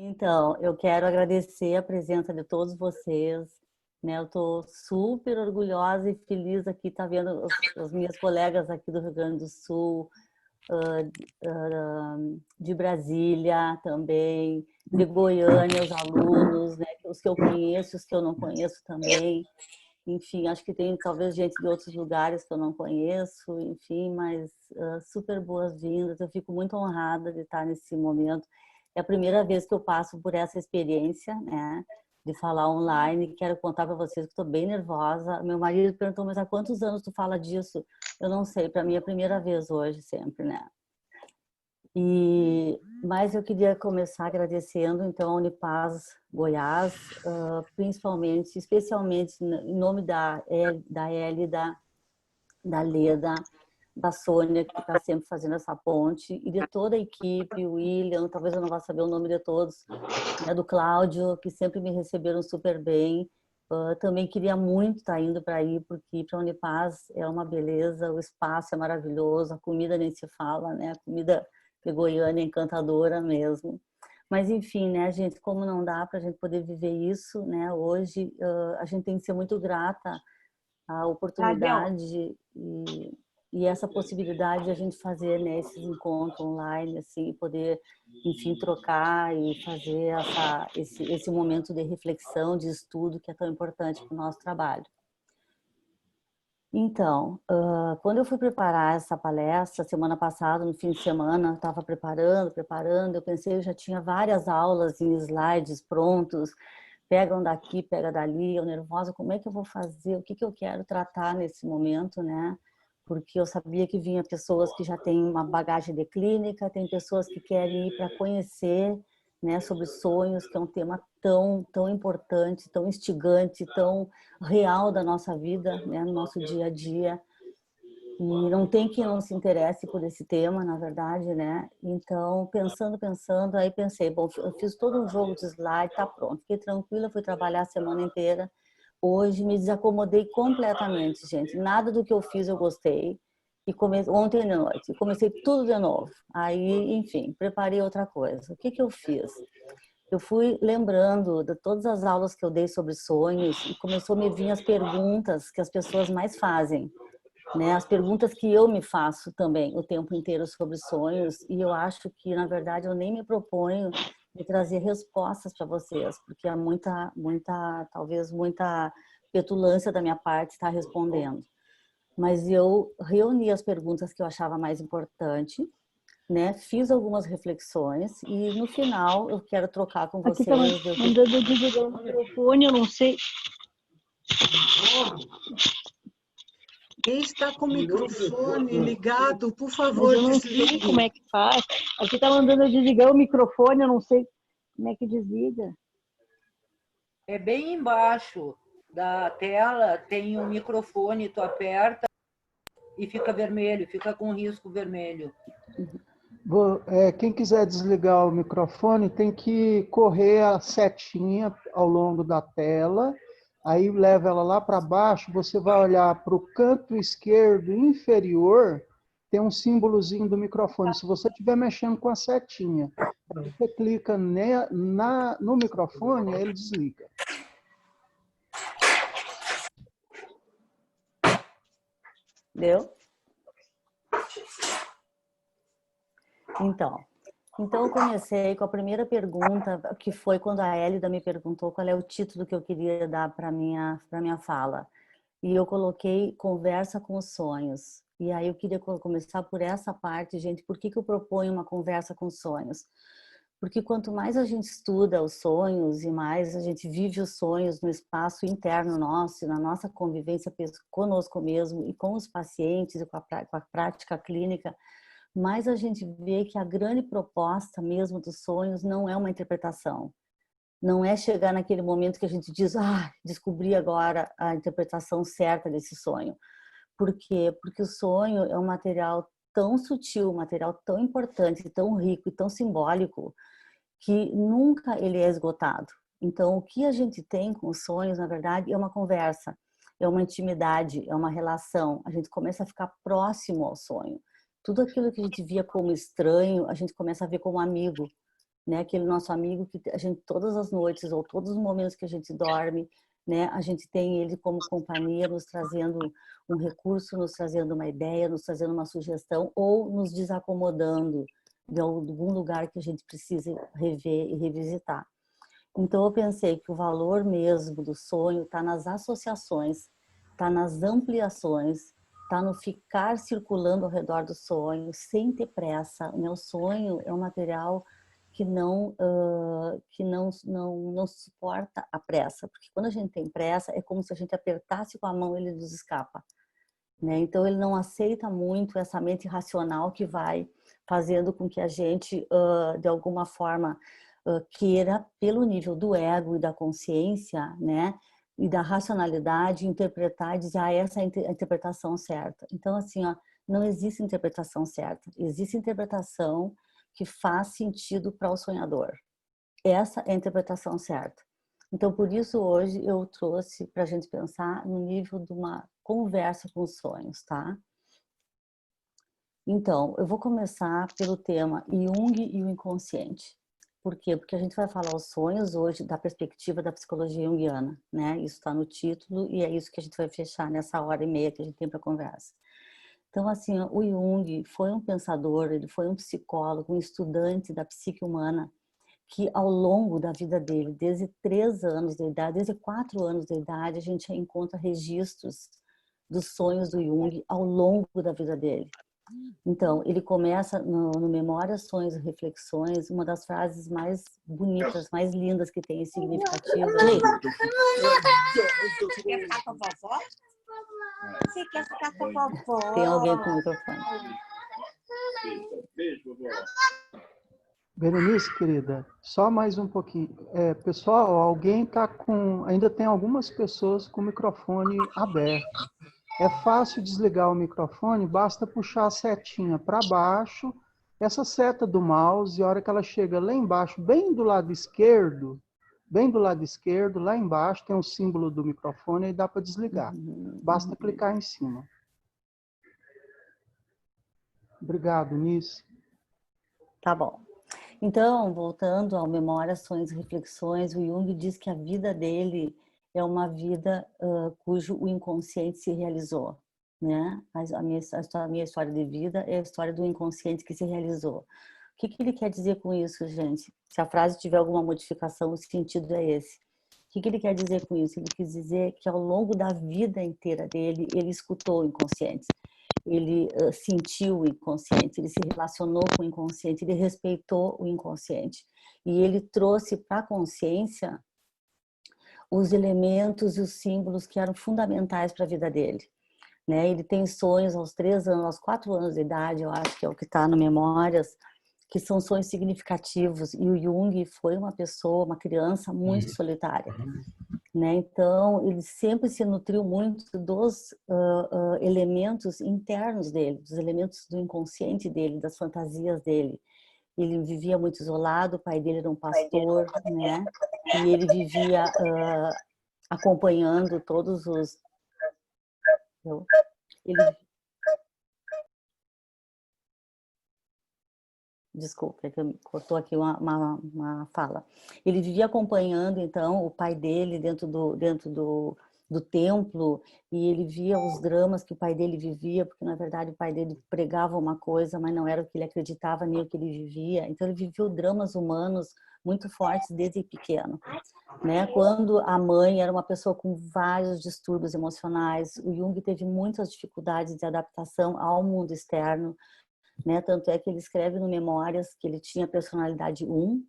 Então, eu quero agradecer a presença de todos vocês, né? Eu estou super orgulhosa e feliz aqui estar vendo as minhas colegas aqui do Rio Grande do Sul, de Brasília também, de Goiânia, os alunos, né? Os que eu conheço, os que eu não conheço também. Enfim, acho que tem talvez gente de outros lugares que eu não conheço, enfim, mas super boas-vindas. Eu fico muito honrada de estar nesse momento. É a primeira vez que eu passo por essa experiência, né, de falar online. Quero contar para vocês que estou bem nervosa. Meu marido perguntou, mas há quantos anos tu fala disso? Eu não sei, para mim é a primeira vez hoje sempre, né? Mas eu queria começar agradecendo então a Unipaz Goiás, principalmente, especialmente em nome da Eli, da Leda, da Sônia, que está sempre fazendo essa ponte, e de toda a equipe, o William, talvez eu não vá saber o nome de todos, né, do Cláudio, que sempre me receberam super bem. Também queria muito estar indo para aí, porque para a Unipaz é uma beleza, o espaço é maravilhoso, a comida nem se fala, né? A comida de Goiânia é encantadora mesmo. Mas enfim, né, gente, como não dá para a gente poder viver isso, né? Hoje a gente tem que ser muito grata à Raquel, oportunidade e essa possibilidade de a gente fazer, né, esses encontros online, assim, poder, enfim, trocar e fazer esse momento de reflexão, de estudo que é tão importante para o nosso trabalho. Então, quando eu fui preparar essa palestra, semana passada, no fim de semana, estava preparando, eu pensei, eu já tinha várias aulas em slides prontos, pegam daqui, pega dali, eu nervosa, como é que eu vou fazer, o que que eu quero tratar nesse momento, né? Porque eu sabia que vinha pessoas que já têm uma bagagem de clínica, tem pessoas que querem ir para conhecer, né, sobre sonhos, que é um tema tão importante, tão instigante, tão real da nossa vida, né, no nosso dia a dia. E não tem quem não se interesse por esse tema, na verdade, né? Então, pensando, aí pensei, bom, eu fiz todo um jogo de slide, tá pronto. Fiquei tranquila, fui trabalhar a semana inteira. Hoje me desacomodei completamente, gente. Nada do que eu fiz eu gostei. E ontem de noite, comecei tudo de novo. Aí, enfim, preparei outra coisa. O que que eu fiz? Eu fui lembrando de todas as aulas que eu dei sobre sonhos e começou a me vir as perguntas que as pessoas mais fazem, né? As perguntas que eu me faço também o tempo inteiro sobre sonhos, e eu acho que na verdade eu nem me proponho de trazer respostas para vocês, porque há talvez muita petulância da minha parte estar respondendo. Mas eu reuni as perguntas que eu achava mais importante, né? Fiz algumas reflexões e no final eu quero trocar com aqui tá vocês. mandando desligar o microfone, eu não sei. Quem está com o microfone ligado, por favor, Mas eu não sei como desligue. é que faz. Aqui tá mandando eu desligar o microfone, eu não sei como é que desliga. É bem embaixo da tela, tem um microfone, tu aperta e fica vermelho, fica com risco vermelho. Quem quiser desligar o microfone tem que correr a setinha ao longo da tela, aí leva ela lá para baixo, você vai olhar para o canto esquerdo inferior, tem um símbolozinho do microfone. Se você estiver mexendo com a setinha, você clica no microfone, aí ele desliga. Deu? Então eu comecei com a primeira pergunta, que foi quando a Hélida me perguntou qual é o título que eu queria dar para minha fala. E eu coloquei Conversa com os Sonhos. E aí eu queria começar por essa parte, gente. Por que que eu proponho uma conversa com sonhos? Porque quanto mais a gente estuda os sonhos e mais a gente vive os sonhos no espaço interno nosso, na nossa convivência conosco mesmo e com os pacientes e com a prática clínica, mais a gente vê que a grande proposta mesmo dos sonhos não é uma interpretação. Não é chegar naquele momento que a gente diz, descobri agora a interpretação certa desse sonho. Por quê? Porque o sonho é um material tão sutil, um material tão importante, tão rico e tão simbólico, que nunca ele é esgotado. Então, o que a gente tem com os sonhos, na verdade, é uma conversa, é uma intimidade, é uma relação. A gente começa a ficar próximo ao sonho. Tudo aquilo que a gente via como estranho, a gente começa a ver como amigo. né? Aquele nosso amigo que a gente, todas as noites ou todos os momentos que a gente dorme, né? A gente tem ele como companhia, nos trazendo um recurso, nos trazendo uma ideia, nos trazendo uma sugestão ou nos desacomodando de algum lugar que a gente precise rever e revisitar. Então, eu pensei que o valor mesmo do sonho está nas associações, está nas ampliações, está no ficar circulando ao redor do sonho, sem ter pressa. O meu sonho é um material que não suporta a pressa, porque quando a gente tem pressa, é como se a gente apertasse com a mão e ele nos escapa, né? Então, ele não aceita muito essa mente racional que vai fazendo com que a gente, de alguma forma, queira, pelo nível do ego e da consciência, né, e da racionalidade, interpretar e dizer, essa é a interpretação certa. Então, assim, ó, não existe interpretação certa. Existe interpretação que faz sentido para o sonhador. Essa é a interpretação certa. Então, por isso, hoje, eu trouxe para a gente pensar no nível de uma conversa com os sonhos, tá? Então, eu vou começar pelo tema Jung e o inconsciente. Por quê? Porque a gente vai falar os sonhos hoje da perspectiva da psicologia junguiana, né? Isso está no título e é isso que a gente vai fechar nessa hora e meia que a gente tem para conversa. Então, assim, o Jung foi um pensador, ele foi um psicólogo, um estudante da psique humana, que ao longo da vida dele, desde 3 anos de idade, desde 4 anos de idade, a gente encontra registros dos sonhos do Jung ao longo da vida dele. Então, ele começa no Memórias, Sonhos e Reflexões, uma das frases mais bonitas, mais lindas que tem e significativas. Você quer ficar com a vovó? Você quer ficar com a vovó? Tem alguém com o microfone. Beijo, vovó. Berenice, querida, só mais um pouquinho. Pessoal, alguém está com... Ainda tem algumas pessoas com o microfone aberto. É fácil desligar o microfone, basta puxar a setinha para baixo, essa seta do mouse, e a hora que ela chega lá embaixo, bem do lado esquerdo, lá embaixo tem um símbolo do microfone e dá para desligar. Basta clicar em cima. Obrigado, Nice. Tá bom. Então, voltando ao Memórias, Sonhos e Reflexões, o Jung diz que a vida dele é uma vida cujo o inconsciente se realizou, né? A minha história de vida é a história do inconsciente que se realizou. O que ele quer dizer com isso, gente? Se a frase tiver alguma modificação, o sentido é esse. O que ele quer dizer com isso? Ele quis dizer que ao longo da vida inteira dele, ele escutou o inconsciente. Ele sentiu o inconsciente, ele se relacionou com o inconsciente, ele respeitou o inconsciente. E ele trouxe para a consciência os elementos e os símbolos que eram fundamentais para a vida dele, né? Ele tem sonhos aos 3 anos, aos 4 anos de idade, eu acho que é o que está no Memórias, que são sonhos significativos. E o Jung foi uma pessoa, uma criança muito solitária, né? Então, ele sempre se nutriu muito dos elementos internos dele, dos elementos do inconsciente dele, das fantasias dele. Ele vivia muito isolado, o pai dele era um pastor, né? E ele vivia acompanhando todos os... Desculpa, é que cortou aqui uma fala. Ele vivia acompanhando, então, o pai dele dentro do templo, e ele via os dramas que o pai dele vivia, porque, na verdade, o pai dele pregava uma coisa, mas não era o que ele acreditava, nem o que ele vivia. Então, ele viveu dramas humanos muito fortes desde pequeno, né? Quando a mãe era uma pessoa com vários distúrbios emocionais, o Jung teve muitas dificuldades de adaptação ao mundo externo, né? Tanto é que ele escreve no Memórias que ele tinha personalidade 1,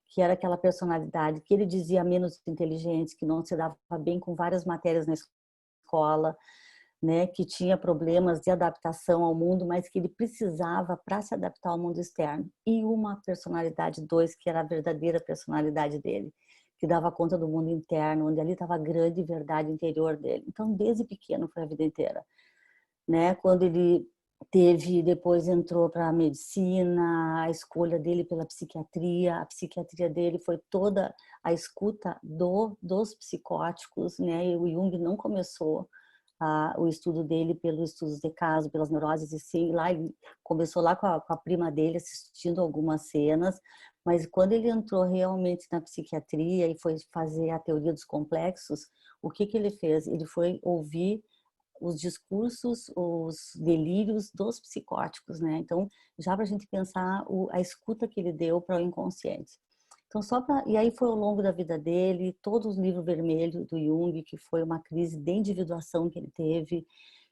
que era aquela personalidade que ele dizia menos inteligente, que não se dava bem com várias matérias na escola, né? Que tinha problemas de adaptação ao mundo, mas que ele precisava para se adaptar ao mundo externo. E uma personalidade 2, que era a verdadeira personalidade dele, que dava conta do mundo interno, onde ali estava a grande verdade interior dele. Então, desde pequeno, foi a vida inteira, né? Quando ele depois entrou para a medicina, a escolha dele pela psiquiatria, a psiquiatria dele foi toda a escuta dos psicóticos, né? E o Jung não começou o estudo dele pelos estudos de caso, pelas neuroses, e sim, lá ele começou lá com a prima dele, assistindo algumas cenas, Mas quando ele entrou realmente na psiquiatria e foi fazer a teoria dos complexos, o que ele fez? Ele foi ouvir os discursos, os delírios dos psicóticos, né? Então, já para a gente pensar a escuta que ele deu para o inconsciente. Então, e aí foi ao longo da vida dele, todos os livros vermelhos do Jung, que foi uma crise de individuação que ele teve,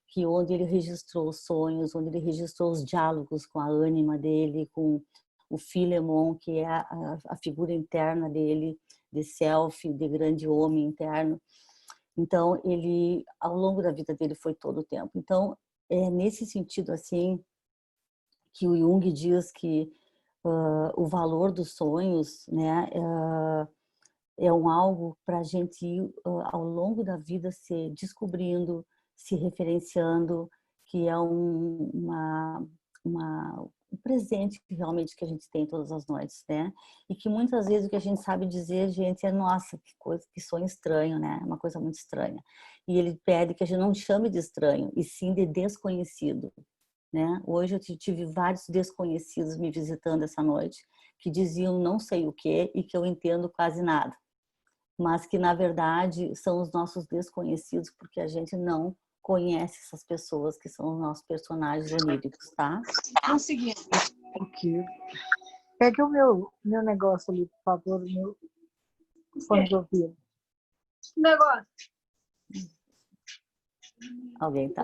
que onde ele registrou os sonhos, onde ele registrou os diálogos com a ânima dele, com o Philemon, que é a figura interna dele, de self, de grande homem interno. Então, ele, ao longo da vida dele, foi todo o tempo. Então, é nesse sentido, assim, que o Jung diz que o valor dos sonhos, né, é algo para a gente ir, ao longo da vida, se descobrindo, se referenciando, que é um presente que realmente que a gente tem todas as noites, né? E que muitas vezes o que a gente sabe dizer, gente, é nossa, que coisa, que sonho estranho, né? É uma coisa muito estranha. E ele pede que a gente não chame de estranho, e sim de desconhecido, né? Hoje eu tive vários desconhecidos me visitando essa noite, que diziam não sei o que e que eu entendo quase nada, mas que na verdade são os nossos desconhecidos, porque a gente não conhece essas pessoas que são os nossos personagens oníricos, tá? Conseguindo. Ok. Pega o meu negócio ali, por favor, o meu fone de ouvido. Negócio. Alguém tá?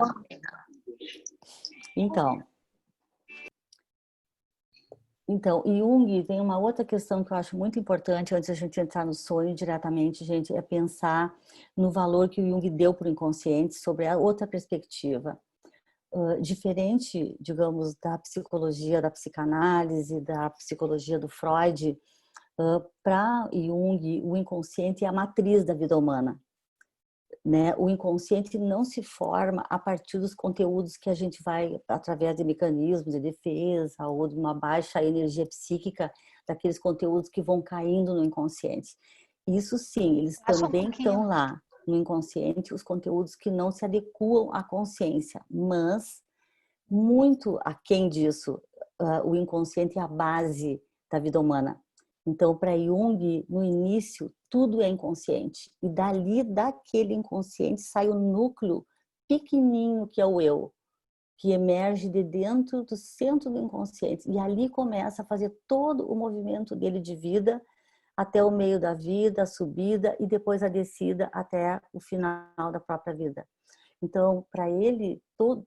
Então, Jung tem uma outra questão que eu acho muito importante, antes da gente entrar no sonho diretamente, gente, é pensar no valor que o Jung deu para o inconsciente sobre a outra perspectiva. Diferente, digamos, da psicologia, da psicanálise, da psicologia do Freud, para Jung, o inconsciente é a matriz da vida humana. Né? O inconsciente não se forma a partir dos conteúdos que a gente vai, através de mecanismos de defesa ou de uma baixa energia psíquica, daqueles conteúdos que vão caindo no inconsciente. Isso sim, eles também estão lá no inconsciente, os conteúdos que não se adequam à consciência, mas muito aquém disso, o inconsciente é a base da vida humana. Então, para Jung, no início, tudo é inconsciente. E dali, daquele inconsciente, sai o núcleo pequenininho que é o eu, que emerge de dentro do centro do inconsciente. E ali começa a fazer todo o movimento dele de vida, até o meio da vida, a subida e depois a descida até o final da própria vida. Então, para ele,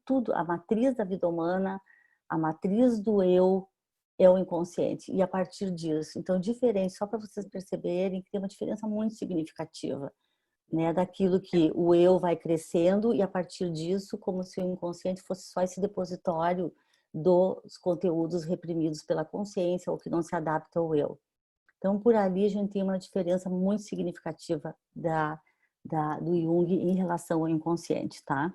tudo, a matriz da vida humana, a matriz do eu, é o inconsciente. E a partir disso, então, diferente, só para vocês perceberem que tem uma diferença muito significativa, né? Daquilo que o eu vai crescendo e a partir disso, como se o inconsciente fosse só esse depositório dos conteúdos reprimidos pela consciência ou que não se adapta ao eu. Então, por ali a gente tem uma diferença muito significativa do Jung em relação ao inconsciente, tá?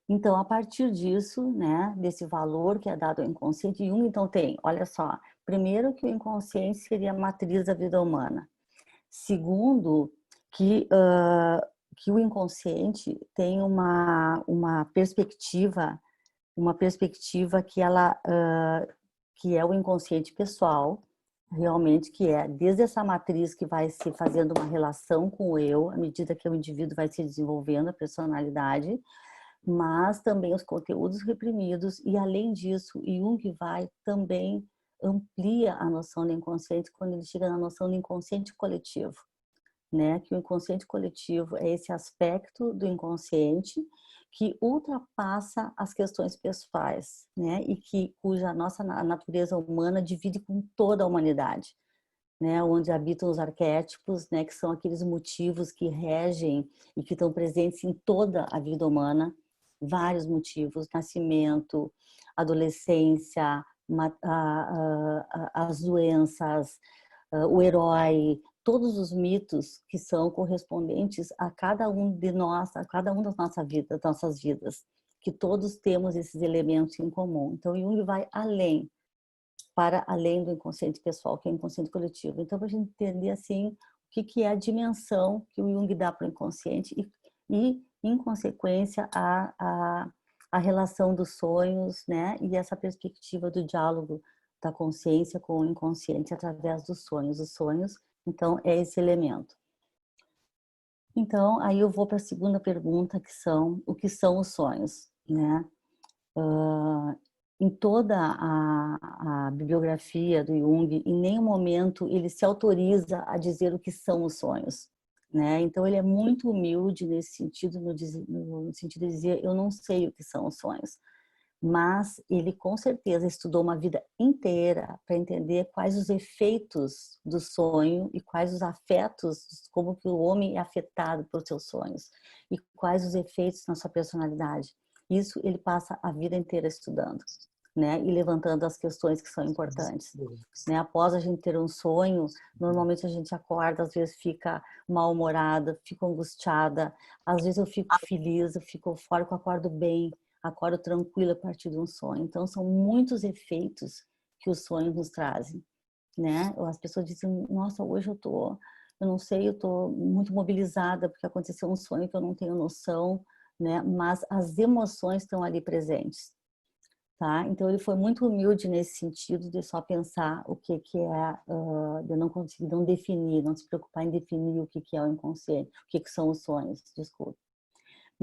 Então, a partir disso, né, desse valor que é dado ao inconsciente, Jung então tem, olha só, primeiro que o inconsciente seria a matriz da vida humana. Segundo, que o inconsciente tem uma perspectiva que ela que é o inconsciente pessoal, realmente, que é desde essa matriz que vai se fazendo uma relação com o eu, à medida que o indivíduo vai se desenvolvendo a personalidade, mas também os conteúdos reprimidos, e além disso, Jung vai também amplia a noção do inconsciente quando ele chega na noção do inconsciente coletivo, né? Que o inconsciente coletivo é esse aspecto do inconsciente que ultrapassa as questões pessoais, né? E cuja a natureza humana divide com toda a humanidade, né? Onde habitam os arquétipos, né? Que são aqueles motivos que regem e que estão presentes em toda a vida humana, vários motivos: nascimento, adolescência, as doenças, o herói, todos os mitos que são correspondentes a cada um de nós, a cada um das nossas vidas, que todos temos esses elementos em comum. Então, Jung vai para além do inconsciente pessoal, que é o inconsciente coletivo. Então, para a gente entender assim o que é a dimensão que o Jung dá para o inconsciente e em consequência, a relação dos sonhos, né? E essa perspectiva do diálogo da consciência com o inconsciente através dos sonhos. Os sonhos, então, é esse elemento. Então, aí eu vou para a segunda pergunta, que são, o que são os sonhos, né? Em toda a bibliografia do Jung, em nenhum momento ele se autoriza a dizer o que são os sonhos, né? Então, ele é muito humilde nesse sentido, no sentido de dizer, eu não sei o que são os sonhos. Mas ele com certeza estudou uma vida inteira para entender quais os efeitos do sonho e quais os afetos, como que o homem é afetado por seus sonhos e quais os efeitos na sua personalidade. Isso ele passa a vida inteira estudando, né? E levantando as questões que são importantes, né? Após a gente ter um sonho, normalmente a gente acorda, às vezes fica mal-humorada, fica angustiada, às vezes eu fico feliz, eu fico eufórica, eu acordo bem, acordo tranquila a partir de um sonho. Então, são muitos efeitos que os sonhos nos trazem, né? As pessoas dizem, nossa, hoje eu não sei, eu tô muito mobilizada porque aconteceu um sonho que eu não tenho noção, né? Mas as emoções estão ali presentes, tá? Então, ele foi muito humilde nesse sentido de só pensar o que é, de não conseguir, não definir, não se preocupar em definir o que é o inconsciente, o que são os sonhos, desculpa.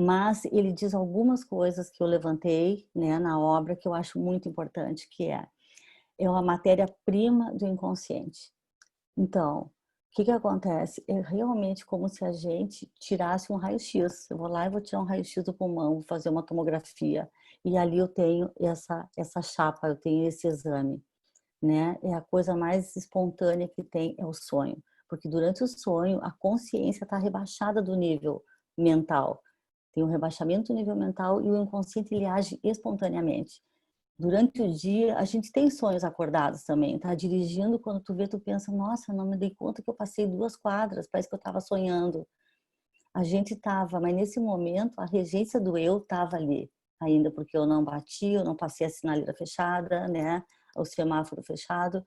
Mas ele diz algumas coisas que eu levantei, né, na obra que eu acho muito importante, que é uma matéria-prima do inconsciente. Então, o que acontece? É realmente como se a gente tirasse um raio-x. Eu vou lá e vou tirar um raio-x do pulmão, vou fazer uma tomografia, e ali eu tenho essa chapa, eu tenho esse exame, né? É a coisa mais espontânea que tem, é o sonho. Porque durante o sonho, a consciência está rebaixada do nível mental. Tem um rebaixamento do nível mental e o inconsciente ele age espontaneamente. Durante o dia, a gente tem sonhos acordados também. Tá dirigindo, quando tu vê, tu pensa, nossa, não me dei conta que eu passei 2 quadras, parece que eu estava sonhando. A gente estava, mas nesse momento a regência do eu estava ali ainda, porque eu não bati, eu não passei a sinaleira fechada, né? O semáforo fechado.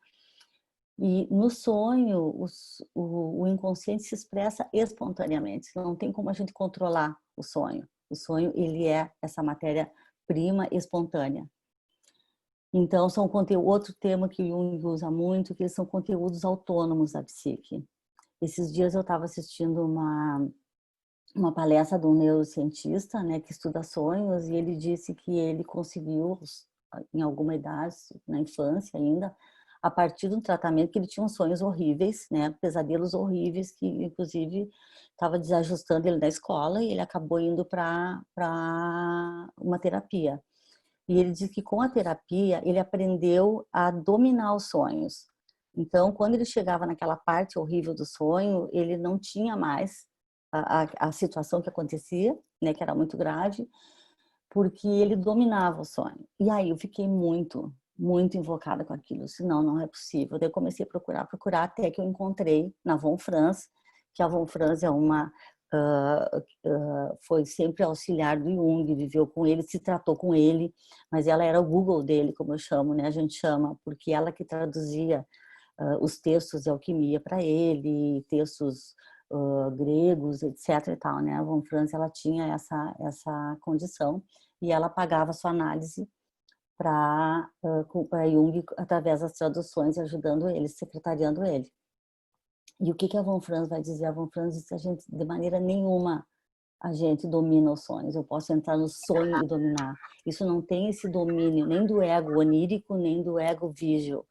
E no sonho, o inconsciente se expressa espontaneamente. Não tem como a gente controlar o sonho. O sonho, ele é essa matéria-prima espontânea. Então, são outro tema que o Jung usa muito, que são conteúdos autônomos da psique. Esses dias eu estava assistindo uma palestra de um neurocientista, né, que estuda sonhos, e ele disse que ele conseguiu, em alguma idade, na infância ainda, a partir de um tratamento que ele tinha uns sonhos horríveis, né, pesadelos horríveis, que inclusive estava desajustando ele da escola, e ele acabou indo para uma terapia. E ele diz que com a terapia ele aprendeu a dominar os sonhos. Então, quando ele chegava naquela parte horrível do sonho, ele não tinha mais a situação que acontecia, né, que era muito grave, porque ele dominava o sonho. E aí eu fiquei muito invocada com aquilo. Disse, não é possível. Daí eu comecei a procurar, até que eu encontrei na Von Franz, que a Von Franz é uma foi sempre auxiliar do Jung, viveu com ele, se tratou com ele, mas ela era o Google dele, como eu chamo, né? A gente chama, porque ela que traduzia os textos de alquimia para ele, textos gregos, etc. e tal, né? A Von Franz, ela tinha essa condição e ela pagava sua análise para Jung através das traduções, ajudando ele, secretariando ele. E o que a Von Franz vai dizer? A Von Franz diz que a gente, de maneira nenhuma, a gente domina os sonhos. Eu posso entrar no sonho e dominar. Isso não tem esse domínio nem do ego onírico, nem do ego vígil.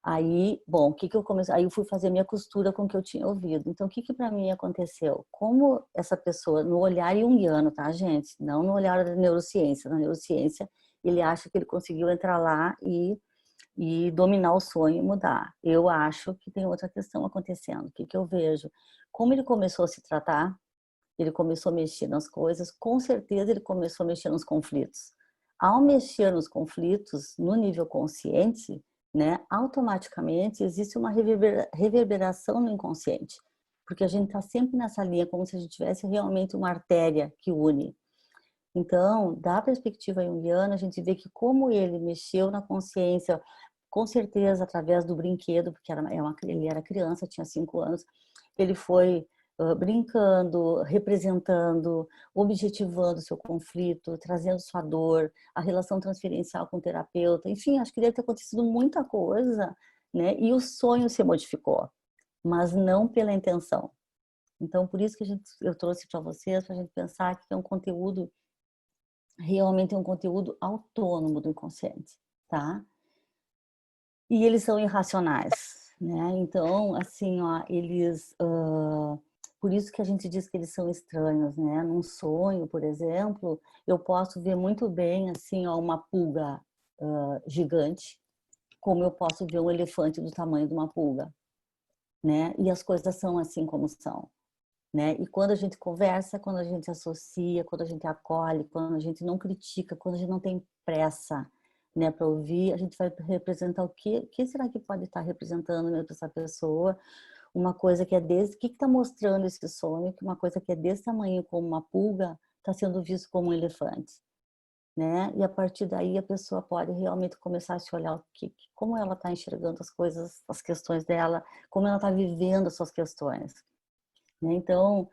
Aí, bom, o que eu comecei? Aí eu fui fazer minha costura com o que eu tinha ouvido. Então, o que para mim aconteceu? Como essa pessoa, no olhar junguiano, tá, gente? Não no olhar da neurociência. Na neurociência, ele acha que ele conseguiu entrar lá e dominar o sonho e mudar. Eu acho que tem outra questão acontecendo. O que eu vejo? Como ele começou a se tratar, ele começou a mexer nas coisas, com certeza ele começou a mexer nos conflitos. Ao mexer nos conflitos, no nível consciente, né, automaticamente existe uma reverberação no inconsciente, porque a gente está sempre nessa linha, como se a gente tivesse realmente uma artéria que une. Então, da perspectiva junguiana, a gente vê que como ele mexeu na consciência, com certeza através do brinquedo, porque ele era criança, tinha 5 anos, ele foi brincando, representando, objetivando o seu conflito, trazendo sua dor, a relação transferencial com o terapeuta, enfim, acho que deve ter acontecido muita coisa, né? E o sonho se modificou, mas não pela intenção. Então, por isso que eu trouxe para vocês, para a gente pensar que é um conteúdo, realmente é um conteúdo autônomo do inconsciente, tá? E eles são irracionais, né? Então, assim, ó, eles... por isso que a gente diz que eles são estranhos, né? Num sonho, por exemplo, eu posso ver muito bem, assim, ó, uma pulga gigante, como eu posso ver um elefante do tamanho de uma pulga, né? E as coisas são assim como são. Né? E quando a gente conversa, quando a gente associa, quando a gente acolhe, quando a gente não critica, quando a gente não tem pressa, né, para ouvir, a gente vai representar o que será que pode estar representando, né, para essa pessoa, uma coisa que é desse, o que está mostrando esse sonho, que uma coisa que é desse tamanho como uma pulga está sendo visto como um elefante, né? E a partir daí a pessoa pode realmente começar a se olhar como ela está enxergando as coisas, as questões dela, como ela está vivendo as suas questões. Né? Então,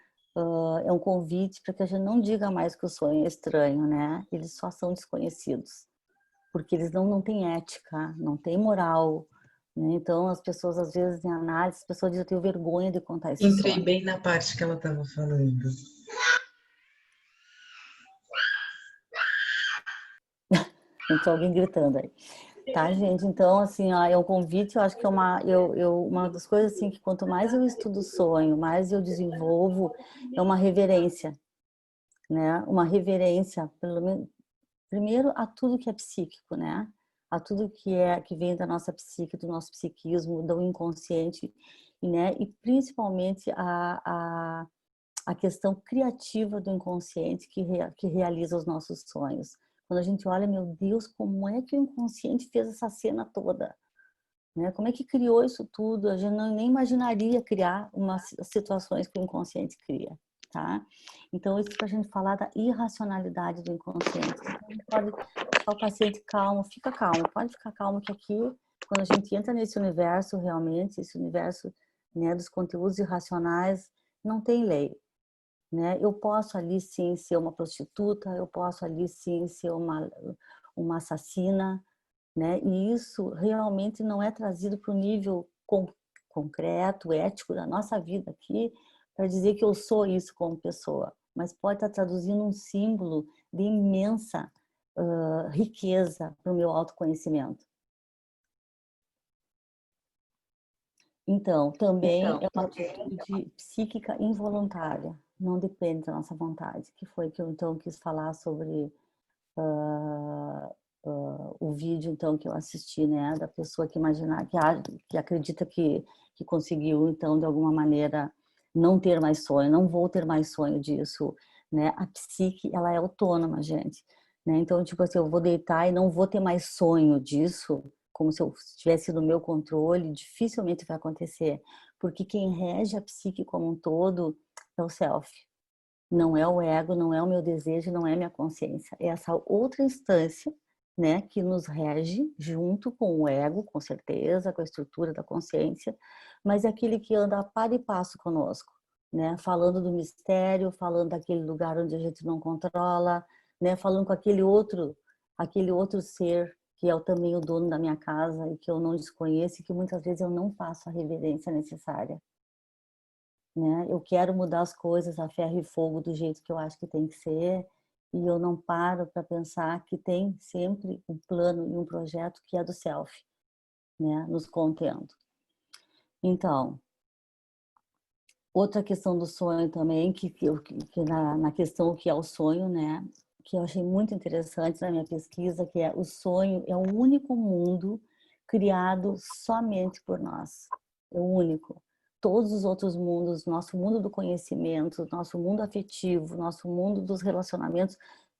é um convite para que a gente não diga mais que o sonho é estranho, né? Eles só são desconhecidos, porque eles não têm ética, não têm moral, né? Então, as pessoas, às vezes, em análise, as pessoas dizem, eu tenho vergonha de contar esse Entrei sonho. bem na parte que ela estava falando. Entrou alguém gritando aí. Tá, gente? Então, assim, ó, é um convite, eu acho que é uma das coisas, assim, que quanto mais eu estudo o sonho, mais eu desenvolvo, é uma reverência, né? Uma reverência, pelo menos, primeiro a tudo que é psíquico, né? A tudo que vem da nossa psique, do nosso psiquismo, do inconsciente, né? E principalmente a questão criativa do inconsciente que realiza os nossos sonhos. Quando a gente olha, meu Deus, como é que o inconsciente fez essa cena toda? Né? Como é que criou isso tudo? A gente nem imaginaria criar umas situações que o inconsciente cria. Tá? Então, isso para a gente falar da irracionalidade do inconsciente. Então, a gente pode deixar o paciente calmo, fica calmo, pode ficar calmo que aqui, quando a gente entra nesse universo realmente, esse universo, né, dos conteúdos irracionais, não tem lei. Né? Eu posso ali sim ser uma prostituta, eu posso ali sim ser uma assassina, né? E isso realmente não é trazido para o nível concreto, ético da nossa vida aqui, para dizer que eu sou isso como pessoa, mas pode estar traduzindo um símbolo de imensa riqueza para o meu autoconhecimento. Então, também é uma atitude psíquica involuntária, não depende da nossa vontade, que foi que eu então quis falar sobre o vídeo então que eu assisti, né, da pessoa que imagina, que acredita que conseguiu então de alguma maneira não ter mais sonho, não vou ter mais sonho disso, né? A psique, ela é autônoma, gente, né? Então, tipo assim, eu vou deitar e não vou ter mais sonho disso, como se eu estivesse no meu controle, dificilmente vai acontecer, porque quem rege a psique como um todo é o self. Não é o ego, não é o meu desejo, não é a minha consciência. É essa outra instância, né, que nos rege junto com o ego, com certeza, com a estrutura da consciência, mas é aquele que anda a par e passo conosco, né, falando do mistério, falando daquele lugar onde a gente não controla, né, falando com aquele outro ser que é também o dono da minha casa e que eu não desconheço e que muitas vezes eu não faço a reverência necessária. Né? Eu quero mudar as coisas a ferro e fogo do jeito que eu acho que tem que ser e eu não paro para pensar que tem sempre um plano e um projeto que é do self, né? Nos contendo. Então, outra questão do sonho também, que na questão que é o sonho, né? Que eu achei muito interessante na minha pesquisa, que é o sonho é o único mundo criado somente por nós. É o único. Todos os outros mundos, nosso mundo do conhecimento, nosso mundo afetivo, nosso mundo dos relacionamentos,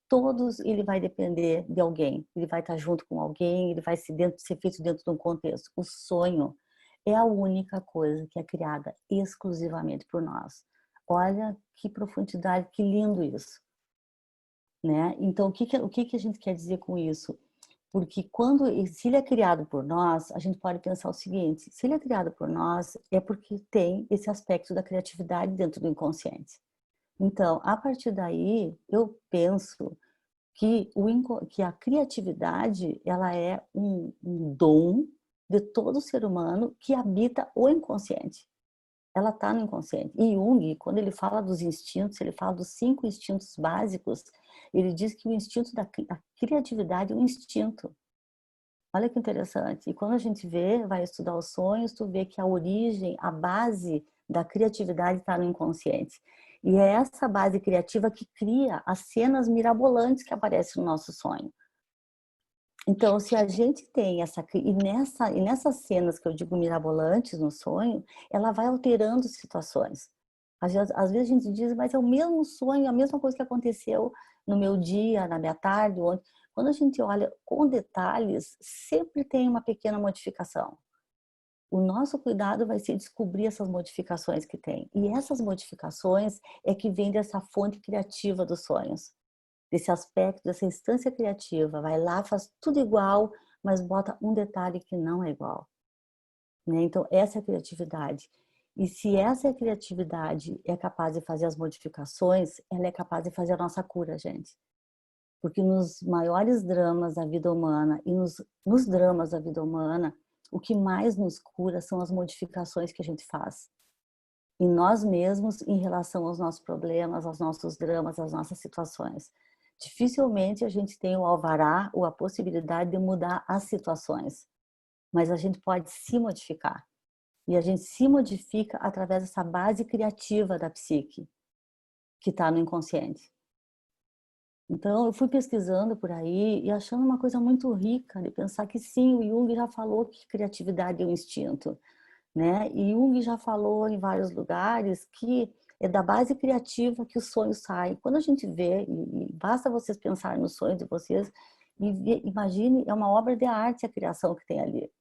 todos ele vai depender de alguém. Ele vai estar junto com alguém, ele vai ser feito dentro de um contexto. O sonho é a única coisa que é criada exclusivamente por nós. Olha que profundidade, que lindo isso. Né? Então, o que a gente quer dizer com isso? Porque se ele é criado por nós, a gente pode pensar o seguinte: se ele é criado por nós, é porque tem esse aspecto da criatividade dentro do inconsciente. Então, a partir daí, eu penso que a criatividade, ela é um dom de todo ser humano que habita o inconsciente. Ela está no inconsciente. E Jung, quando ele fala dos instintos, ele fala dos 5 instintos básicos, ele diz que o instinto da criatividade é um instinto. Olha que interessante. E quando a gente vai estudar os sonhos, tu vê que a origem, a base da criatividade está no inconsciente. E é essa base criativa que cria as cenas mirabolantes que aparecem no nosso sonho. Então, se a gente tem e nessas cenas que eu digo mirabolantes no sonho, ela vai alterando situações. Às vezes a gente diz, mas é o mesmo sonho, a mesma coisa que aconteceu no meu dia, na minha tarde, ontem. Quando a gente olha com detalhes, sempre tem uma pequena modificação. O nosso cuidado vai ser descobrir essas modificações que tem. E essas modificações é que vem dessa fonte criativa dos sonhos. Desse aspecto, dessa instância criativa. Vai lá, faz tudo igual, mas bota um detalhe que não é igual. Né? Então, essa é a criatividade. E se essa criatividade é capaz de fazer as modificações, ela é capaz de fazer a nossa cura, gente. Porque nos maiores dramas da vida humana e nos dramas da vida humana, o que mais nos cura são as modificações que a gente faz em nós mesmos em relação aos nossos problemas, aos nossos dramas, às nossas situações. Dificilmente a gente tem o alvará ou a possibilidade de mudar as situações, mas a gente pode se modificar. E a gente se modifica através dessa base criativa da psique, que está no inconsciente. Então, eu fui pesquisando por aí e achando uma coisa muito rica de pensar que sim, o Jung já falou que criatividade é um instinto, né? E Jung já falou em vários lugares que é da base criativa que os sonhos saem. Quando a gente vê, e basta vocês pensarem nos sonhos de vocês, imagine, é uma obra de arte a criação que tem ali,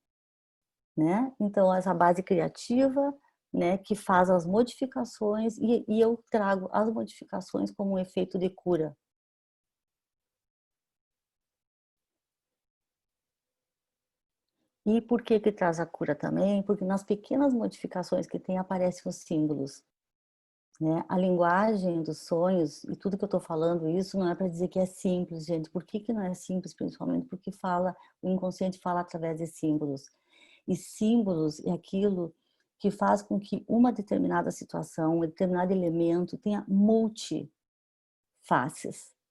né? Então, essa base criativa, né, que faz as modificações, e eu trago as modificações como um efeito de cura. E por que que traz a cura também? Porque nas pequenas modificações que tem, aparecem os símbolos. Né? A linguagem dos sonhos, e tudo que eu estou falando isso, não é para dizer que é simples, gente. Por que que não é simples? Principalmente porque o inconsciente fala através de símbolos. E símbolos é aquilo que faz com que uma determinada situação, um determinado elemento tenha multifaces,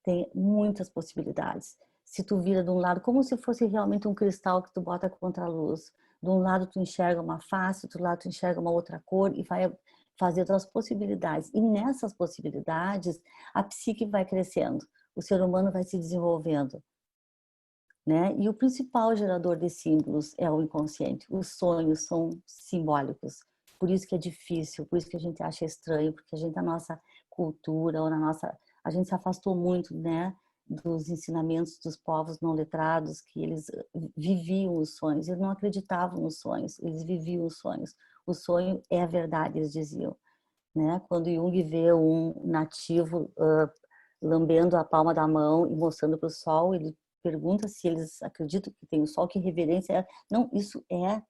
tem muitas possibilidades. Se tu vira de um lado, como se fosse realmente um cristal que tu bota contra a luz. De um lado tu enxerga uma face, do outro lado tu enxerga uma outra cor e vai fazer outras possibilidades. E nessas possibilidades, a psique vai crescendo, o ser humano vai se desenvolvendo. Né? E o principal gerador de símbolos é o inconsciente. Os sonhos são simbólicos. Por isso que é difícil, por isso que a gente acha estranho, porque a gente, na nossa cultura, ou a gente se afastou muito, né, dos ensinamentos dos povos não letrados, que eles viviam os sonhos, eles não acreditavam nos sonhos, eles viviam os sonhos. O sonho é a verdade, eles diziam. Né? Quando Jung vê um nativo lambendo a palma da mão e mostrando para o sol, ele pergunta se eles acreditam que tem o sol, que reverência é. Não, isso é,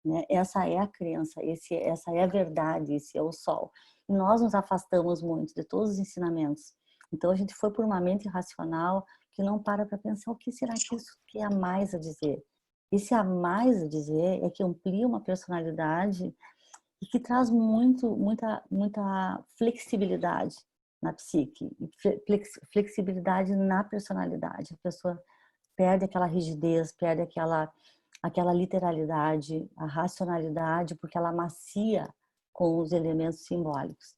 né? Essa é a crença, essa é a verdade, esse é o sol. E nós nos afastamos muito de todos os ensinamentos. Então a gente foi por uma mente racional que não para pensar o que será que isso tem a mais a dizer. Esse a mais a dizer é que amplia uma personalidade e que traz muita flexibilidade na psique, flexibilidade na personalidade. A pessoa perde aquela rigidez, perde aquela literalidade, a racionalidade, porque ela macia com os elementos simbólicos.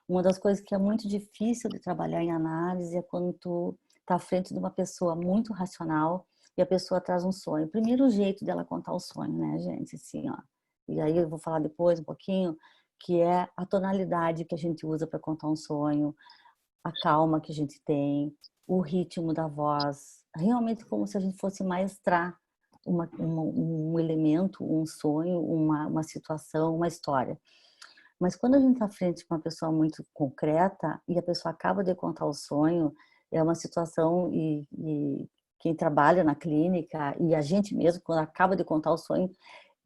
Uma das coisas que é muito difícil de trabalhar em análise é quando tu tá à frente de uma pessoa muito racional e a pessoa traz um sonho. O primeiro jeito dela contar o sonho, né, gente? Assim, ó. E aí eu vou falar depois um pouquinho, que é a tonalidade que a gente usa para contar um sonho, a calma que a gente tem, o ritmo da voz, realmente como se a gente fosse maestrar um elemento, um sonho, uma situação, uma história. Mas quando a gente está frente com uma pessoa muito concreta e a pessoa acaba de contar o sonho, é uma situação quem trabalha na clínica e a gente mesmo, quando acaba de contar o sonho,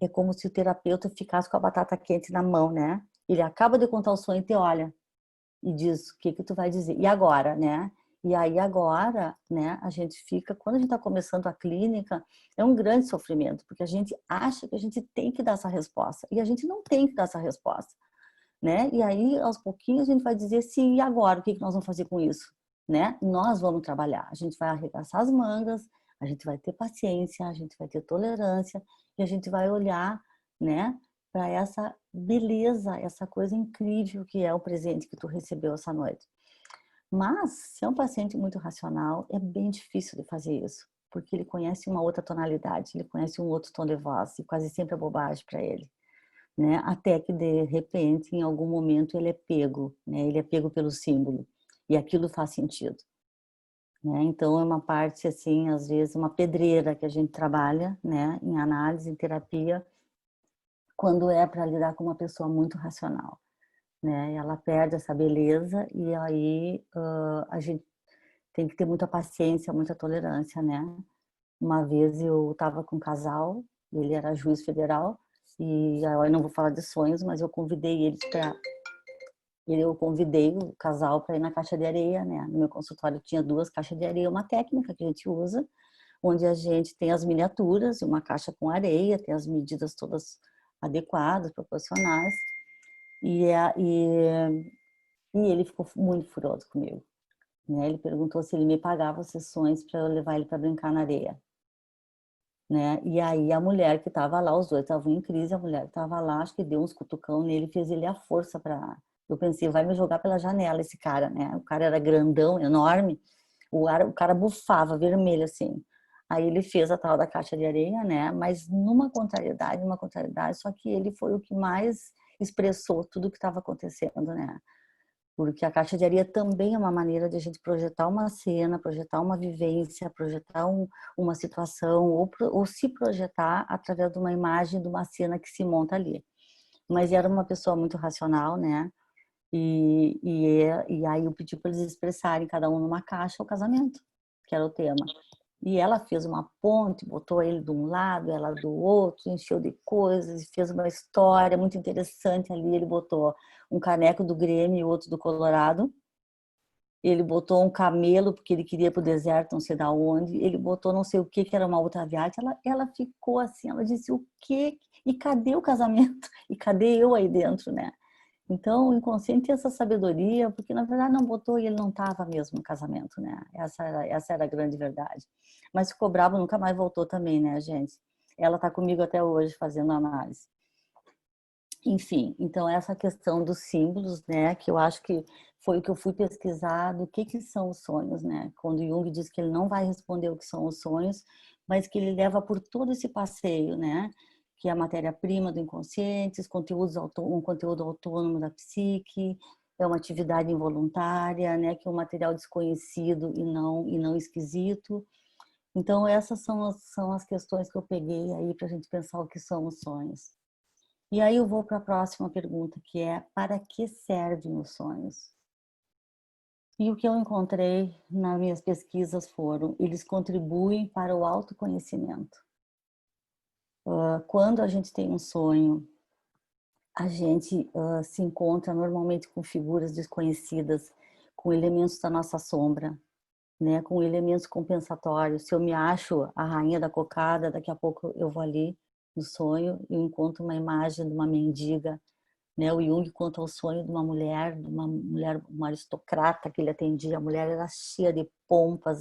é como se o terapeuta ficasse com a batata quente na mão, né? Ele acaba de contar o sonho e te olha e diz o que que tu vai dizer. E agora, né? E aí agora, né, a gente fica, quando a gente está começando a clínica, é um grande sofrimento, porque a gente acha que a gente tem que dar essa resposta, e a gente não tem que dar essa resposta, né? E aí, aos pouquinhos, a gente vai dizer, sim, e agora? O que que nós vamos fazer com isso? Né? Nós vamos trabalhar, a gente vai arregaçar as mangas, a gente vai ter paciência, a gente vai ter tolerância, e a gente vai olhar, né, para essa beleza, essa coisa incrível que é o presente que tu recebeu essa noite. Mas, se é um paciente muito racional, é bem difícil de fazer isso, porque ele conhece uma outra tonalidade, ele conhece um outro tom de voz, e quase sempre é bobagem para ele, né? Até que, de repente, em algum momento, ele é pego, né? Ele é pego pelo símbolo, e aquilo faz sentido, né? Então, é uma parte, assim, às vezes, uma pedreira que a gente trabalha, né? Em análise, em terapia, quando é para lidar com uma pessoa muito racional, né? Ela perde essa beleza e aí a gente tem que ter muita paciência, muita tolerância, né? Uma vez eu estava com um casal, ele era juiz federal e eu não vou falar de sonhos, mas eu convidei o casal para ir na caixa de areia, né? No meu consultório tinha 2 caixas de areia, uma técnica que a gente usa, onde a gente tem as miniaturas, uma caixa com areia, tem as medidas todas adequadas, proporcionais. E ele ficou muito furioso comigo, né? Ele perguntou se ele me pagava sessões para eu levar ele para brincar na areia, né? E aí a mulher que estava lá, os dois estavam em crise, a mulher que estava lá, acho que deu uns cutucão nele, fez ele à força para... Eu pensei, vai me jogar pela janela esse cara, né? O cara era grandão, enorme, o cara bufava, vermelho assim. Aí ele fez a tal da caixa de areia, né? Mas numa contrariedade, só que ele foi o que mais expressou tudo o que estava acontecendo, né? Porque a caixa de areia também é uma maneira de a gente projetar uma cena, projetar uma vivência, projetar uma situação, ou se projetar através de uma imagem, de uma cena que se monta ali. Mas era uma pessoa muito racional, né? E aí eu pedi para eles expressarem, cada um numa caixa, o casamento, que era o tema. E ela fez uma ponte, botou ele de um lado, ela do outro, encheu de coisas, fez uma história muito interessante ali. Ele botou um caneco do Grêmio e outro do Colorado. Ele botou um camelo, porque ele queria ir para o deserto, não sei da onde. Ele botou não sei o que era uma outra viagem. Ela ficou assim, ela disse, o quê? E cadê o casamento? E cadê eu aí dentro, né? Então, o inconsciente tem essa sabedoria, porque na verdade não botou e ele não estava mesmo no casamento, né? Essa era a grande verdade. Mas ficou bravo, nunca mais voltou também, né, gente? Ela está comigo até hoje fazendo análise. Enfim, então essa questão dos símbolos, né, que eu acho que foi o que eu fui pesquisar do que são os sonhos, né? Quando Jung diz que ele não vai responder o que são os sonhos, mas que ele leva por todo esse passeio, né? Que é a matéria-prima do inconsciente, um conteúdo autônomo da psique, é uma atividade involuntária, né? Que é um material desconhecido e não esquisito. Então essas são as questões que eu peguei aí para a gente pensar o que são os sonhos. E aí eu vou para a próxima pergunta, que é: para que servem os sonhos? E o que eu encontrei nas minhas pesquisas foram: eles contribuem para o autoconhecimento. Quando a gente tem um sonho, a gente se encontra normalmente com figuras desconhecidas, com elementos da nossa sombra, né? Com elementos compensatórios. Se eu me acho a rainha da cocada, daqui a pouco eu vou ali no sonho e encontro uma imagem de uma mendiga, né? O Jung conta o sonho de uma mulher, uma aristocrata que ele atendia. A mulher era cheia de pompas,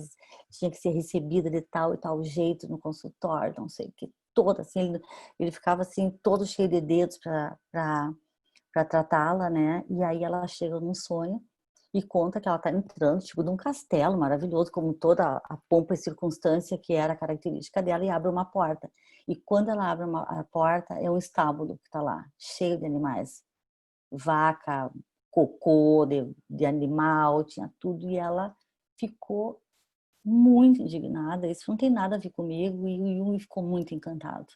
tinha que ser recebida de tal e tal jeito no consultório, não sei o que, toda assim, ele ficava assim todo cheio de dedos para tratá-la, né? E aí ela chega num sonho e conta que ela está entrando tipo de um castelo maravilhoso, como toda a pompa e circunstância que era a característica dela, e abre uma porta. E quando ela abre a porta, é um estábulo que está lá, cheio de animais. Vaca, cocô de animal, tinha tudo. E ela ficou muito indignada. Isso não tem nada a ver comigo. E o Jung ficou muito encantado,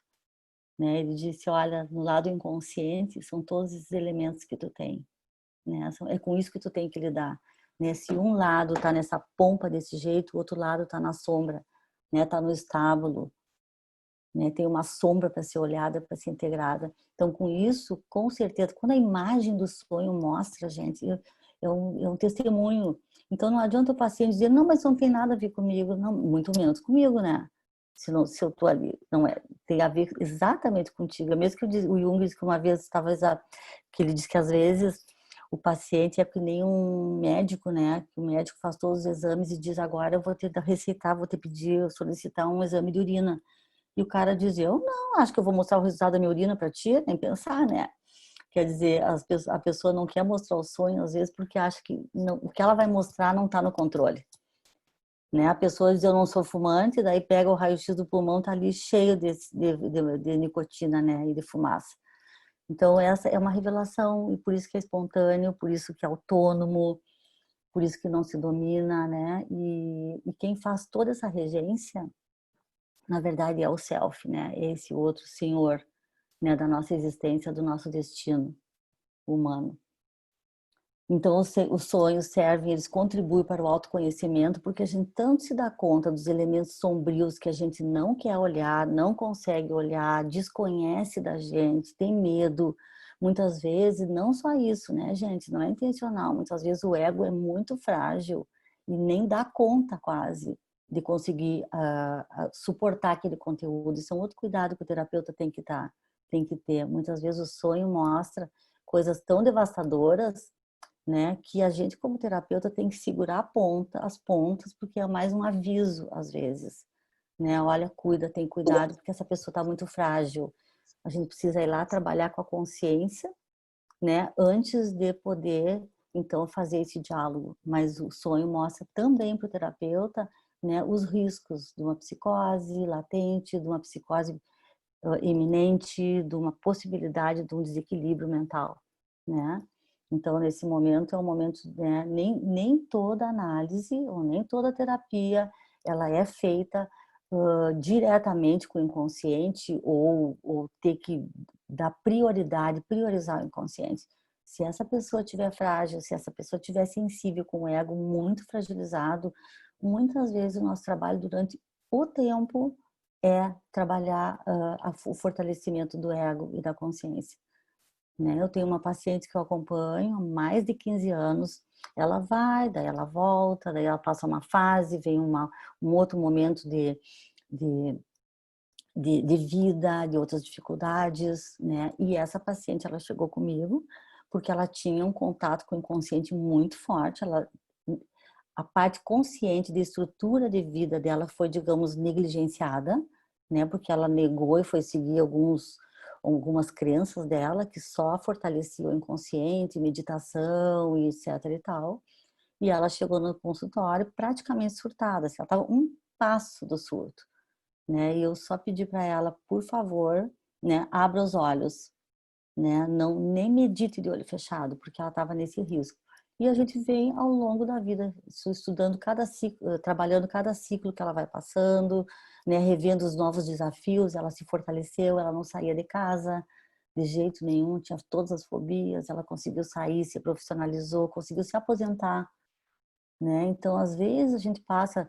né? Ele disse, olha, no lado inconsciente são todos esses elementos que tu tem, né? É com isso que tu tem que lidar, né? Se um lado tá nessa pompa desse jeito, o outro lado tá na sombra, né? Tá no estábulo, né? Tem uma sombra para ser olhada, para ser integrada. Então, com isso, com certeza, quando a imagem do sonho mostra, gente, é um testemunho. Então, não adianta o paciente dizer, não, mas não tem nada a ver comigo, não, muito menos comigo, né? Se eu tô ali, não é, tem a ver exatamente contigo. É mesmo que o Jung disse que uma vez que ele disse que às vezes o paciente é que nem um médico, né? Que o médico faz todos os exames e diz, agora eu vou ter que receitar, vou ter que pedir, solicitar um exame de urina. E o cara diz, eu não, acho que eu vou mostrar o resultado da minha urina para ti, nem pensar, né? Quer dizer, a pessoa não quer mostrar o sonho, às vezes, porque acha que não, o que ela vai mostrar não está no controle. Né? A pessoa diz, eu não sou fumante, daí pega o raio-x do pulmão, tá ali cheio de nicotina, né? E de fumaça. Então, essa é uma revelação, e por isso que é espontâneo, por isso que é autônomo, por isso que não se domina, né? E quem faz toda essa regência, na verdade, é o self, né? Esse outro senhor, né? Da nossa existência, do nosso destino humano. Então, os sonhos servem, eles contribuem para o autoconhecimento, porque a gente tanto se dá conta dos elementos sombrios que a gente não quer olhar, não consegue olhar, desconhece da gente, tem medo. Muitas vezes, não só isso, né, gente? Não é intencional. Muitas vezes o ego é muito frágil e nem dá conta quase de conseguir suportar aquele conteúdo. Isso é um outro cuidado que o terapeuta tem que ter. Muitas vezes o sonho mostra coisas tão devastadoras, né, que a gente como terapeuta tem que segurar as pontas, porque é mais um aviso às vezes, né? Olha, cuida, tem cuidado, porque essa pessoa está muito frágil. A gente precisa ir lá trabalhar com a consciência, né, antes de poder então fazer esse diálogo. Mas o sonho mostra também para o terapeuta, né, os riscos de uma psicose latente, de uma psicose iminente, de uma possibilidade de um desequilíbrio mental, né? Então, nesse momento, é um momento, né, nem toda análise ou nem toda terapia, ela é feita diretamente com o inconsciente ou ter que dar priorizar o inconsciente. Se essa pessoa estiver frágil, se essa pessoa estiver sensível, com o ego muito fragilizado, muitas vezes o nosso trabalho durante o tempo é trabalhar o fortalecimento do ego e da consciência. Né? Eu tenho uma paciente que eu acompanho há mais de 15 anos, ela vai, daí ela volta, daí ela passa uma fase, vem um outro momento de vida, de outras dificuldades, né? E essa paciente, ela chegou comigo porque ela tinha um contato com o inconsciente muito forte, a parte consciente de estrutura de vida dela foi, digamos, negligenciada, né? Porque ela negou e foi seguir algumas crenças dela que só fortaleciam o inconsciente, meditação e etc e tal. E ela chegou no consultório praticamente surtada, assim, ela estava um passo do surto, né? E eu só pedi para ela, por favor, né, abra os olhos, né? Não, nem medite de olho fechado, porque ela estava nesse risco. E a gente vem ao longo da vida estudando cada ciclo, trabalhando cada ciclo que ela vai passando, né, revendo os novos desafios. Ela se fortaleceu, ela não saía de casa de jeito nenhum, tinha todas as fobias, ela conseguiu sair, se profissionalizou, conseguiu se aposentar, né? Então, às vezes a gente passa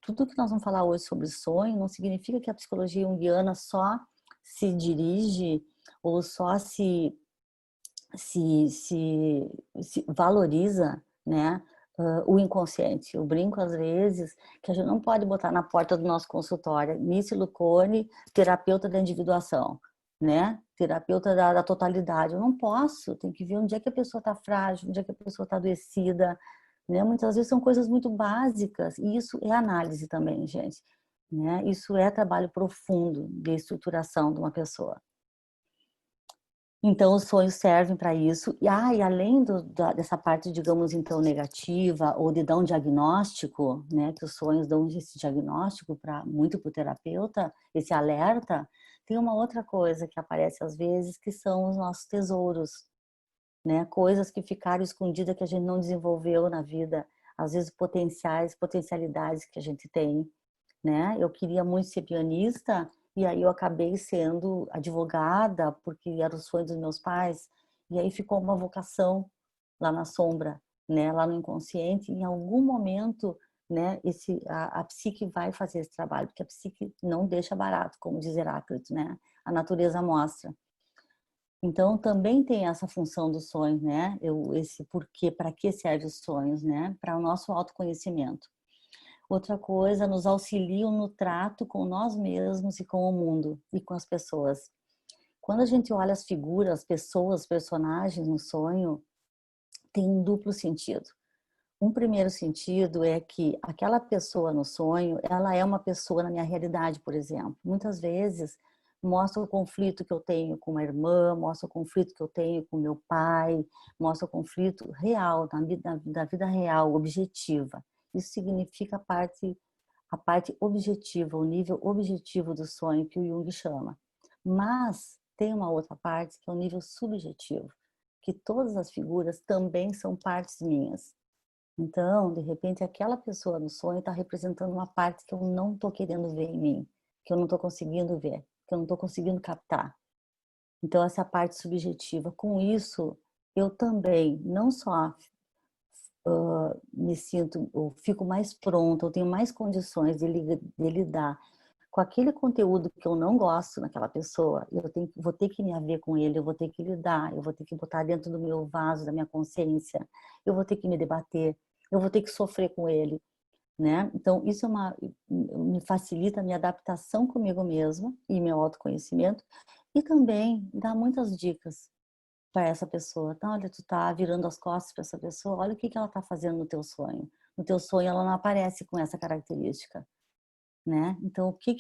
tudo que nós vamos falar hoje sobre sonho não significa que a psicologia junguiana só se dirige ou só se valoriza, né, o inconsciente. Eu brinco às vezes que a gente não pode botar na porta do nosso consultório Nice Lucone, terapeuta da individuação, né, terapeuta da totalidade. Eu não posso, tem que ver onde é que a pessoa está frágil, onde é que a pessoa está adoecida, né? Muitas vezes são coisas muito básicas e isso é análise também, gente, né? Isso é trabalho profundo de estruturação de uma pessoa. Então, os sonhos servem para isso. E além dessa parte, digamos, então, negativa, ou de dar um diagnóstico, né, que os sonhos dão esse diagnóstico muito para o terapeuta, esse alerta, tem uma outra coisa que aparece às vezes, que são os nossos tesouros, né, coisas que ficaram escondidas, que a gente não desenvolveu na vida, às vezes potencialidades que a gente tem, né? Eu queria muito ser pianista, e aí eu acabei sendo advogada, porque era o sonho dos meus pais, e aí ficou uma vocação lá na sombra, né? Lá no inconsciente. Em algum momento, né, a psique vai fazer esse trabalho, porque a psique não deixa barato, como diz Heráclito, né? A natureza mostra. Então, também tem essa função do sonho, né? Esse porquê, para que servem os sonhos, né? Para o nosso autoconhecimento. Outra coisa, nos auxiliam no trato com nós mesmos e com o mundo e com as pessoas. Quando a gente olha as figuras, as pessoas, os personagens no sonho, tem um duplo sentido. Um primeiro sentido é que aquela pessoa no sonho, ela é uma pessoa na minha realidade, por exemplo. Muitas vezes mostra o conflito que eu tenho com uma irmã, mostra o conflito que eu tenho com meu pai, mostra o conflito real, da vida real, objetiva. Isso significa a parte objetiva, o nível objetivo do sonho que o Jung chama. Mas tem uma outra parte que é o nível subjetivo, que todas as figuras também são partes minhas. Então, de repente, aquela pessoa no sonho está representando uma parte que eu não estou querendo ver em mim, que eu não estou conseguindo ver, que eu não estou conseguindo captar. Então, essa parte subjetiva. Com isso, eu também não só me sinto, eu fico mais pronta, eu tenho mais condições de lidar com aquele conteúdo que eu não gosto naquela pessoa. Vou ter que me haver com ele, eu vou ter que lidar, eu vou ter que botar dentro do meu vaso, da minha consciência, eu vou ter que me debater, eu vou ter que sofrer com ele, né? Então, isso me facilita a minha adaptação comigo mesma e meu autoconhecimento, e também dá muitas dicas para essa pessoa. Então, olha, tu tá virando as costas para essa pessoa, olha o que ela tá fazendo no teu sonho. No teu sonho, ela não aparece com essa característica, né? Então, que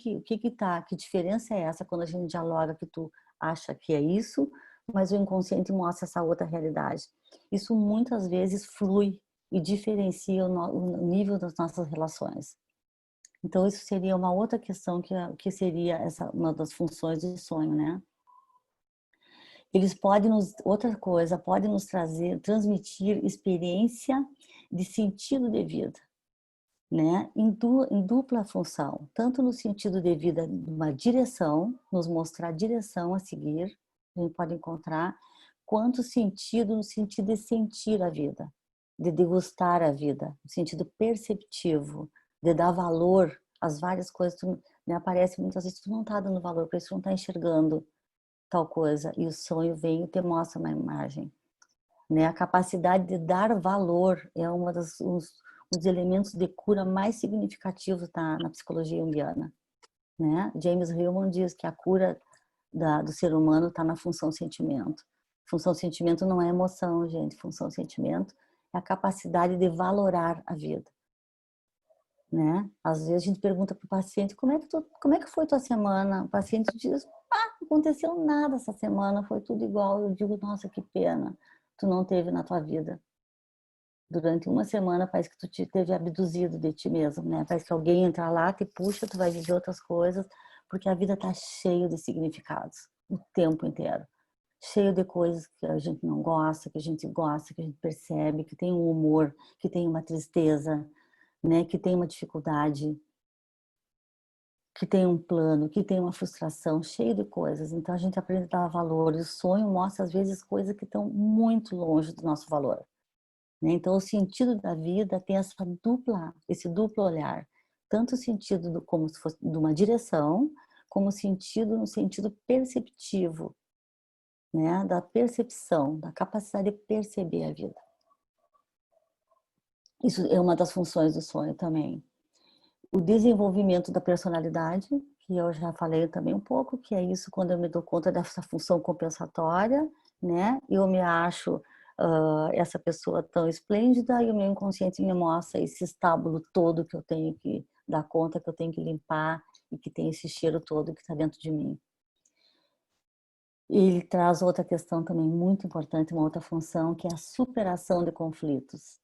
diferença é essa quando a gente dialoga que tu acha que é isso, mas o inconsciente mostra essa outra realidade? Isso muitas vezes flui e diferencia o nível das nossas relações. Então, isso seria uma outra questão que seria uma das funções do sonho, né? Eles podem podem nos transmitir experiência de sentido de vida, né? Em dupla função, tanto no sentido de vida, uma direção, nos mostrar a direção a seguir, a gente pode encontrar, quanto sentido no sentido de sentir a vida, de degustar a vida, no sentido perceptivo, de dar valor às várias coisas. Me aparece muitas vezes, tu não está dando valor para isso, tu não está enxergando tal coisa, e o sonho vem e te mostra uma imagem, né? A capacidade de dar valor é um dos elementos de cura mais significativos na psicologia junguiana, né? James Hillman diz que a cura do ser humano está na função sentimento. Função sentimento não é emoção, gente. Função sentimento é a capacidade de valorar a vida, né? Às vezes a gente pergunta para o paciente, como é que foi tua semana? O paciente diz, não aconteceu nada essa semana, foi tudo igual. Eu digo, nossa, que pena, tu não teve na tua vida. Durante uma semana parece que tu te teve abduzido de ti mesmo, né? Parece que alguém entra lá, te puxa, tu vai viver outras coisas, porque a vida tá cheia de significados o tempo inteiro. Cheio de coisas que a gente não gosta, que a gente gosta, que a gente percebe, que tem um humor, que tem uma tristeza, né? Que tem uma dificuldade, que tem um plano, que tem uma frustração, cheio de coisas. Então a gente aprende a dar valor. E o sonho mostra às vezes coisas que estão muito longe do nosso valor. Então, o sentido da vida tem esse duplo olhar, tanto o sentido como se fosse de uma direção, como no sentido perceptivo, né? Da percepção, da capacidade de perceber a vida. Isso é uma das funções do sonho também. O desenvolvimento da personalidade, que eu já falei também um pouco, que é isso quando eu me dou conta dessa função compensatória, né? Eu me acho essa pessoa tão esplêndida e o meu inconsciente me mostra esse estábulo todo que eu tenho que dar conta, que eu tenho que limpar e que tem esse cheiro todo que está dentro de mim. E ele traz outra questão também muito importante, uma outra função, que é a superação de conflitos.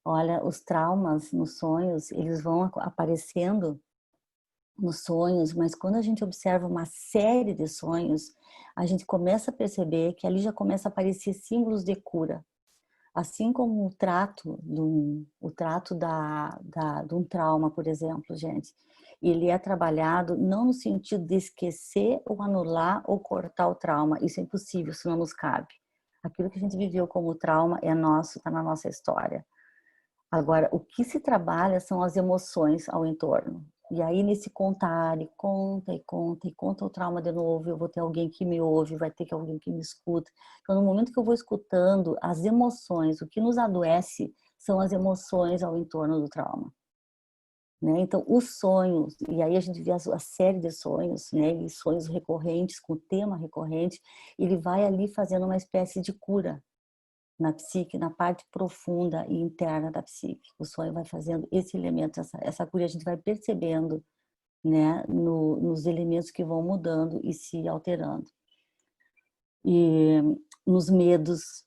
Olha, os traumas nos sonhos, eles vão aparecendo nos sonhos, mas quando a gente observa uma série de sonhos, a gente começa a perceber que ali já começa a aparecer símbolos de cura. Assim como o trato de um trauma, por exemplo, gente, ele é trabalhado não no sentido de esquecer ou anular ou cortar o trauma. Isso é impossível, isso não nos cabe. Aquilo que a gente viveu como trauma é nosso, está na nossa história. Agora, o que se trabalha são as emoções ao entorno. E aí, nesse contar, e conta, e conta, e conta o trauma de novo, eu vou ter alguém que me ouve, vai ter alguém que me escuta. Então, no momento que eu vou escutando as emoções, o que nos adoece são as emoções ao entorno do trauma. Né? Então, os sonhos, e aí a gente vê a série de sonhos, né? E sonhos recorrentes, com tema recorrente, ele vai ali fazendo uma espécie de cura na psique, na parte profunda e interna da psique. O sonho vai fazendo esse elemento, essa cura, a gente vai percebendo, né, nos elementos que vão mudando e se alterando. E nos medos,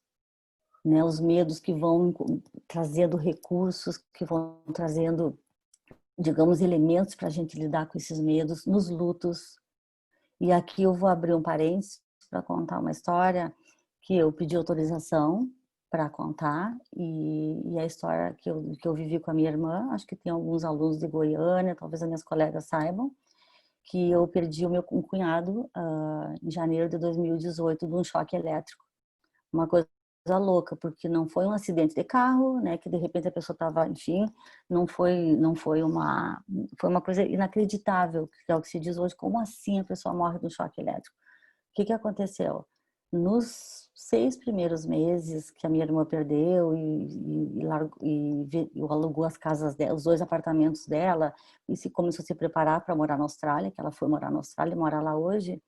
né, os medos que vão trazendo recursos, que vão trazendo, digamos, elementos para a gente lidar com esses medos, nos lutos. E aqui eu vou abrir um parênteses para contar uma história que eu pedi autorização para contar, e a história que eu vivi com a minha irmã. Acho que tem alguns alunos de Goiânia, talvez as minhas colegas saibam, que eu perdi o meu cunhado em janeiro de 2018 de um choque elétrico. Uma coisa louca, porque não foi um acidente de carro, né, que de repente a pessoa estava, enfim, foi uma coisa inacreditável, que é o que se diz hoje, como assim a pessoa morre de um choque elétrico? O que aconteceu? Nos 6 primeiros meses que a minha irmã perdeu e alugou as casas dela, os 2 apartamentos dela, e se começou a se preparar para morar na Austrália, que ela foi morar na Austrália e mora lá hoje,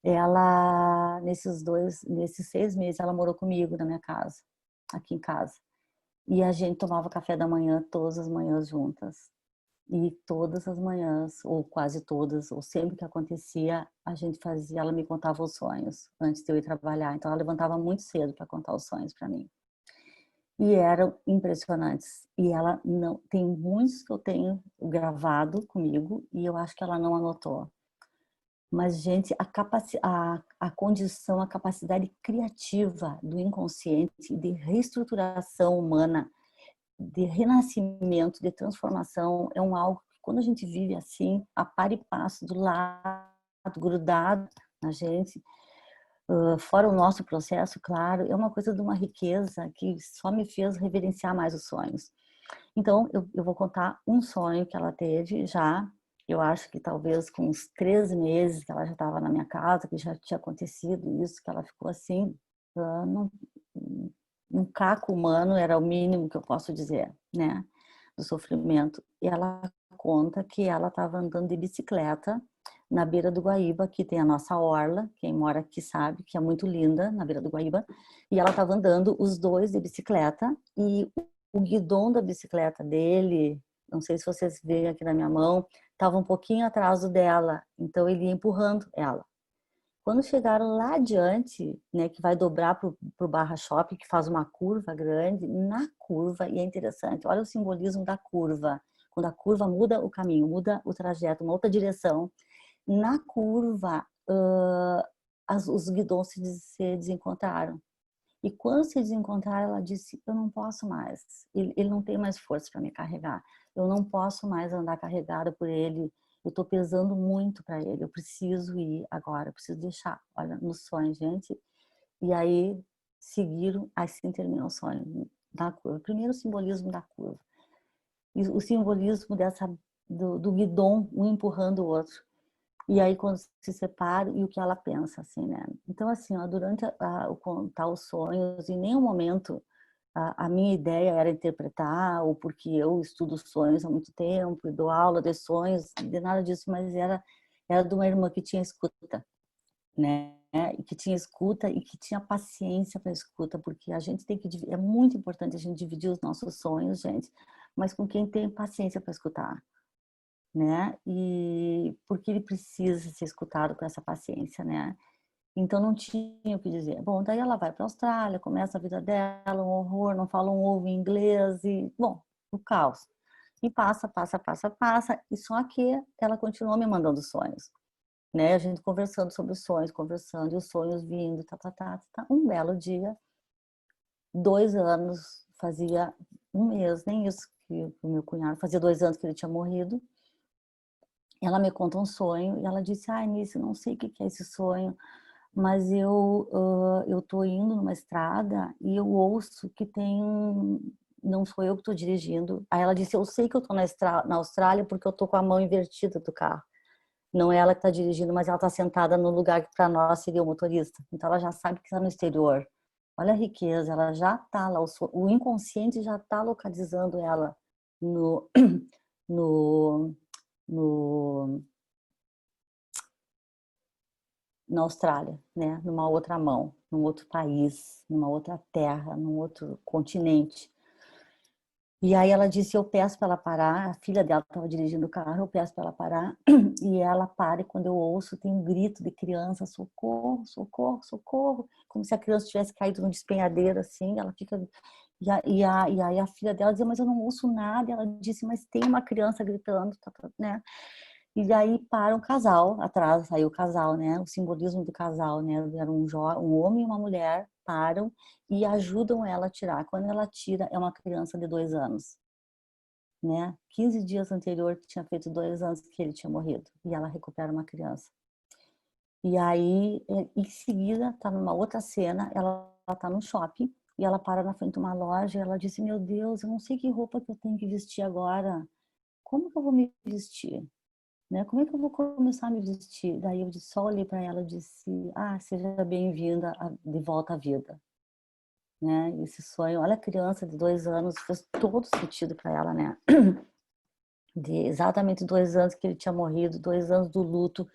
ela, nesses 6 meses, ela morou comigo na minha casa, aqui em casa. E a gente tomava café da manhã todas as manhãs juntas. E todas as manhãs, ou quase todas, ou sempre que acontecia, a gente fazia, ela me contava os sonhos antes de eu ir trabalhar. Então ela levantava muito cedo para contar os sonhos para mim. E eram impressionantes. E ela não, tem muitos que eu tenho gravado comigo e eu acho que ela não anotou. Mas, gente, a condição, a capacidade criativa do inconsciente, de reestruturação humana, de renascimento, de transformação, é algo que, quando a gente vive assim, a par e passo, do lado, grudado na gente, fora o nosso processo, claro, é uma coisa de uma riqueza que só me fez reverenciar mais os sonhos. Então, eu vou contar um sonho que ela teve já, eu acho que talvez com uns 13 meses que ela já estava na minha casa, que já tinha acontecido isso, que ela ficou assim, um caco humano, era o mínimo que eu posso dizer, né, do sofrimento. E ela conta que ela estava andando de bicicleta na beira do Guaíba, que tem a nossa orla, quem mora aqui sabe que é muito linda, na beira do Guaíba, e ela estava andando os 2 de bicicleta, e o guidão da bicicleta dele, não sei se vocês veem aqui na minha mão, estava um pouquinho atrás do dela, então ele ia empurrando ela. Quando chegaram lá adiante, né, que vai dobrar para o Barra Shopping, que faz uma curva grande, na curva, e é interessante, olha o simbolismo da curva, quando a curva muda o caminho, muda o trajeto, uma outra direção, na curva, os guidões se desencontraram. E quando se desencontraram, ela disse, eu não posso mais, ele não tem mais força para me carregar, eu não posso mais andar carregada por ele, eu estou pesando muito para ele, eu preciso ir agora, eu preciso deixar, olha, no sonho, gente. E aí seguiram, assim terminou o sonho, da curva. Primeiro o simbolismo da curva, e o simbolismo do guidão, um empurrando o outro. E aí quando se separam, e o que ela pensa, assim, né? Então, assim, ó, durante o contar os sonhos, em nenhum momento a minha ideia era interpretar, ou porque eu estudo sonhos há muito tempo, e dou aula de sonhos, de nada disso, mas era de uma irmã que tinha escuta, né? E que tinha escuta e que tinha paciência para escuta, porque a gente tem que, é muito importante a gente dividir os nossos sonhos, gente, mas com quem tem paciência para escutar, né? E porque ele precisa ser escutado com essa paciência, né? Então não tinha o que dizer. Bom, daí ela vai para a Austrália, começa a vida dela, um horror, não fala um ovo em inglês e, bom, o caos. E passa, e só que ela continuou me mandando sonhos, né? A gente conversando sobre os sonhos, conversando, e os sonhos vindo, tá. Um belo dia, 2 anos, fazia um mês, nem isso, que o meu cunhado, fazia 2 anos que ele tinha morrido. Ela me conta um sonho e ela disse, Nice, não sei o que é esse sonho, mas eu tô indo numa estrada e eu ouço que tem não sou eu que estou dirigindo. Aí ela disse, eu sei que eu estou na Austrália porque eu estou com a mão invertida do carro. Não é ela que está dirigindo, mas ela está sentada no lugar que para nós seria o motorista. Então ela já sabe que está no exterior. Olha a riqueza, ela já está lá, o inconsciente já está localizando ela no, no, no, na Austrália, né? Numa outra mão, num outro país, numa outra terra, num outro continente. E aí ela disse, eu peço para ela parar, a filha dela estava dirigindo o carro, eu peço para ela parar, e ela para, e quando eu ouço, tem um grito de criança, socorro, socorro, socorro, como se a criança tivesse caído num despenhadeiro, assim, ela fica... E aí a filha dela dizia, mas eu não ouço nada, e ela disse, mas tem uma criança gritando, né? E aí para um casal, atrás saiu o casal, né? O simbolismo do casal, né? Era um homem e uma mulher, param e ajudam ela a tirar. Quando ela tira, é uma criança de 2 anos, né? 15 dias anterior, que tinha feito 2 anos que ele tinha morrido. E ela recupera uma criança. E aí, em seguida, tá numa outra cena, ela tá no shopping e ela para na frente de uma loja e ela disse, meu Deus, eu não sei que roupa que eu tenho que vestir agora. Como que eu vou me vestir? Né? Como é que eu vou começar a me vestir? Daí eu só olhei para ela e disse, seja bem-vinda de volta à vida. Né? Esse sonho, olha a criança de 2 anos, fez todo sentido para ela, né? De exatamente 2 anos que ele tinha morrido, 2 anos do luto.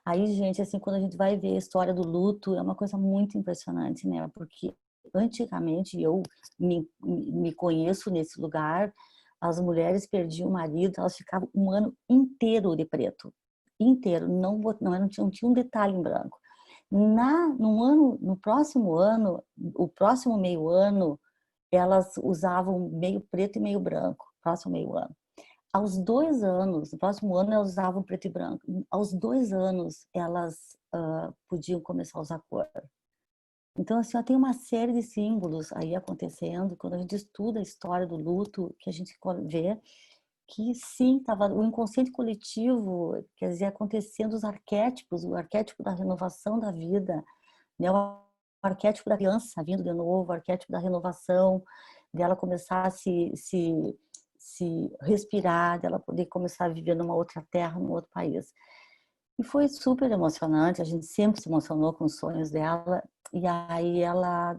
Aí, gente, assim, quando a gente vai ver a história do luto, é uma coisa muito impressionante, né? Porque antigamente, eu me conheço nesse lugar, as mulheres perdiam o marido, elas ficavam um ano inteiro de preto. Inteiro, não tinha um detalhe em branco. No próximo ano, o próximo meio ano, elas usavam meio preto e meio branco, próximo meio ano. Aos 2 anos, no próximo ano elas usavam preto e branco. Aos 2 anos, elas podiam começar a usar cor. Então, assim, tem uma série de símbolos aí acontecendo, quando a gente estuda a história do luto, que a gente vê que sim, estava o inconsciente coletivo, quer dizer, acontecendo os arquétipos, o arquétipo da renovação da vida, né? O arquétipo da criança vindo de novo, o arquétipo da renovação, dela começar a se respirar, dela poder começar a viver numa outra terra, num outro país. E foi super emocionante, a gente sempre se emocionou com os sonhos dela. E aí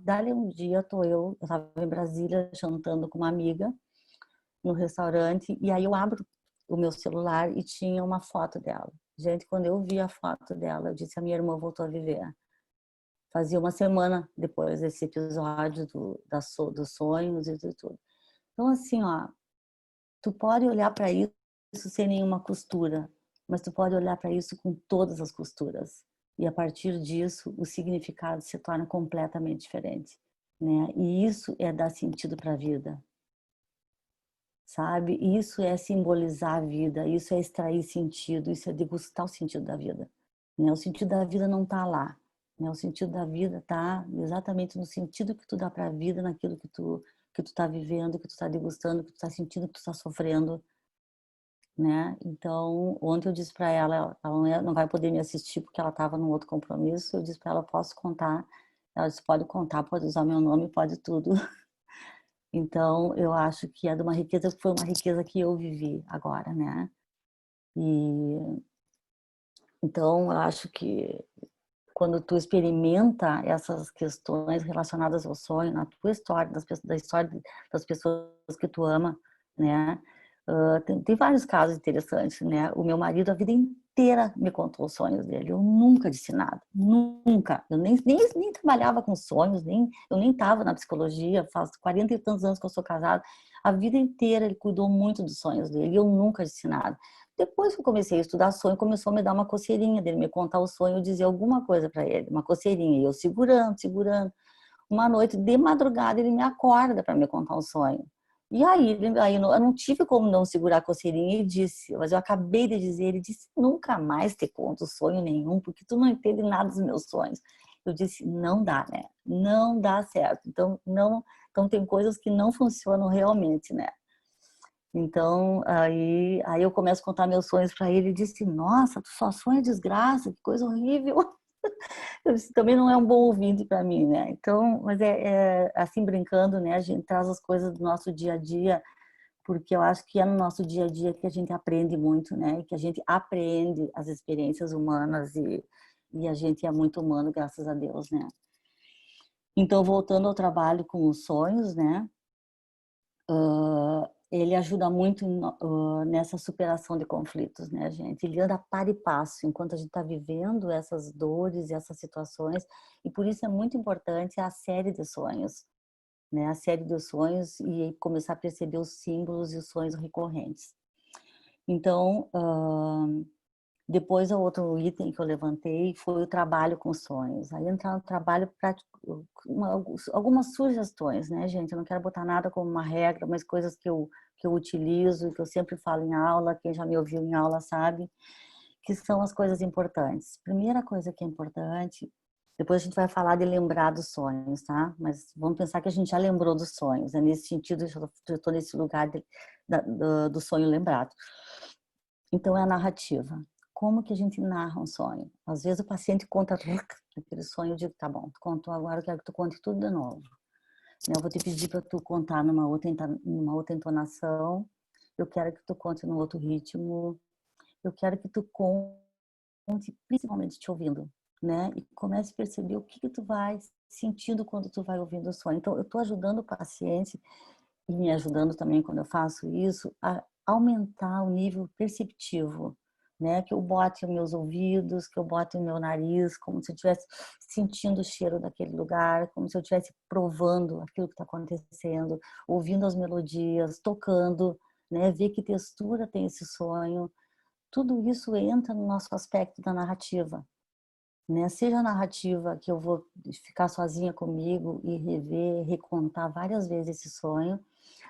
dali um dia, eu estava em Brasília jantando com uma amiga no restaurante, e aí eu abro o meu celular e tinha uma foto dela. Gente, quando eu vi a foto dela, eu disse, a minha irmã voltou a viver. Fazia uma semana depois desse episódio dos sonhos e de tudo. Então, assim, tu pode olhar para isso sem nenhuma costura, mas tu pode olhar para isso com todas as costuras. E a partir disso, o significado se torna completamente diferente, né? E isso é dar sentido para a vida, sabe? Isso é simbolizar a vida, isso é extrair sentido, isso é degustar o sentido da vida, né? O sentido da vida não está lá, né? O sentido da vida está exatamente no sentido que tu dá para a vida, naquilo que tu está vivendo, que tu está degustando, que tu está sentindo, que tu está sofrendo, né? Então, ontem eu disse para ela não vai poder me assistir porque ela estava num outro compromisso. Eu disse para ela, posso contar? Ela disse, pode contar, pode usar meu nome, pode tudo. Então, eu acho que é de uma riqueza, foi uma riqueza que eu vivi agora, né? E então, eu acho que quando tu experimenta essas questões relacionadas ao sonho, na tua história, da história das pessoas que tu ama, né? Tem vários casos interessantes, né? O meu marido a vida inteira me contou os sonhos dele. Eu nunca disse nada, nunca. Eu nem trabalhava com sonhos, eu nem estava na psicologia. Faz 40 e tantos anos que eu sou casada. A vida inteira ele cuidou muito dos sonhos dele. E eu nunca disse nada. Depois que eu comecei a estudar sonho, começou a me dar uma coceirinha dele me contar o sonho, eu dizia alguma coisa para ele, uma coceirinha. E eu segurando. Uma noite de madrugada ele me acorda para me contar um sonho. E aí eu não tive como não segurar a coceirinha e disse, mas eu acabei de dizer, ele disse, nunca mais te conto sonho nenhum, porque tu não entende nada dos meus sonhos. Eu disse, não dá, né? Não dá certo. Então tem coisas que não funcionam realmente, né? Então, aí eu começo a contar meus sonhos para ele, ele disse, nossa, tu só sonha desgraça, que coisa horrível. Isso também não é um bom ouvinte para mim, né? Então, mas assim brincando, né? A gente traz as coisas do nosso dia a dia, porque eu acho que é no nosso dia a dia que a gente aprende muito, né? Que a gente aprende as experiências humanas e a gente é muito humano, graças a Deus, né? Então, voltando ao trabalho com os sonhos, né? Ele ajuda muito nessa superação de conflitos, né, gente? Ele anda par e passo enquanto a gente está vivendo essas dores e essas situações, e por isso é muito importante a série de sonhos, né? A série dos sonhos e começar a perceber os símbolos e os sonhos recorrentes. Então, depois, o outro item que eu levantei foi o trabalho com sonhos. Aí entrar no trabalho prático, algumas sugestões, né, gente? Eu não quero botar nada como uma regra, mas coisas que eu utilizo, que eu sempre falo em aula, quem já me ouviu em aula sabe, que são as coisas importantes. Primeira coisa que é importante, depois a gente vai falar de lembrar dos sonhos, tá? Mas vamos pensar que a gente já lembrou dos sonhos. É nesse sentido, eu estou nesse lugar do sonho lembrado. Então, é a narrativa. Como que a gente narra um sonho? Às vezes o paciente conta aquele sonho, eu digo, tá bom, tu contou agora, eu quero que tu conte tudo de novo. Eu vou te pedir para tu contar numa outra entonação, eu quero que tu conte num outro ritmo, eu quero que tu conte principalmente te ouvindo, né? E comece a perceber o que tu vai sentindo quando tu vai ouvindo o sonho. Então, eu estou ajudando o paciente e me ajudando também quando eu faço isso, a aumentar o nível perceptivo, né? Que eu bote os meus ouvidos, que eu bote o meu nariz, como se eu estivesse sentindo o cheiro daquele lugar, como se eu estivesse provando aquilo que está acontecendo, ouvindo as melodias, tocando, né? Ver que textura tem esse sonho. Tudo isso entra no nosso aspecto da narrativa, né? Seja a narrativa que eu vou ficar sozinha comigo e rever, recontar várias vezes esse sonho,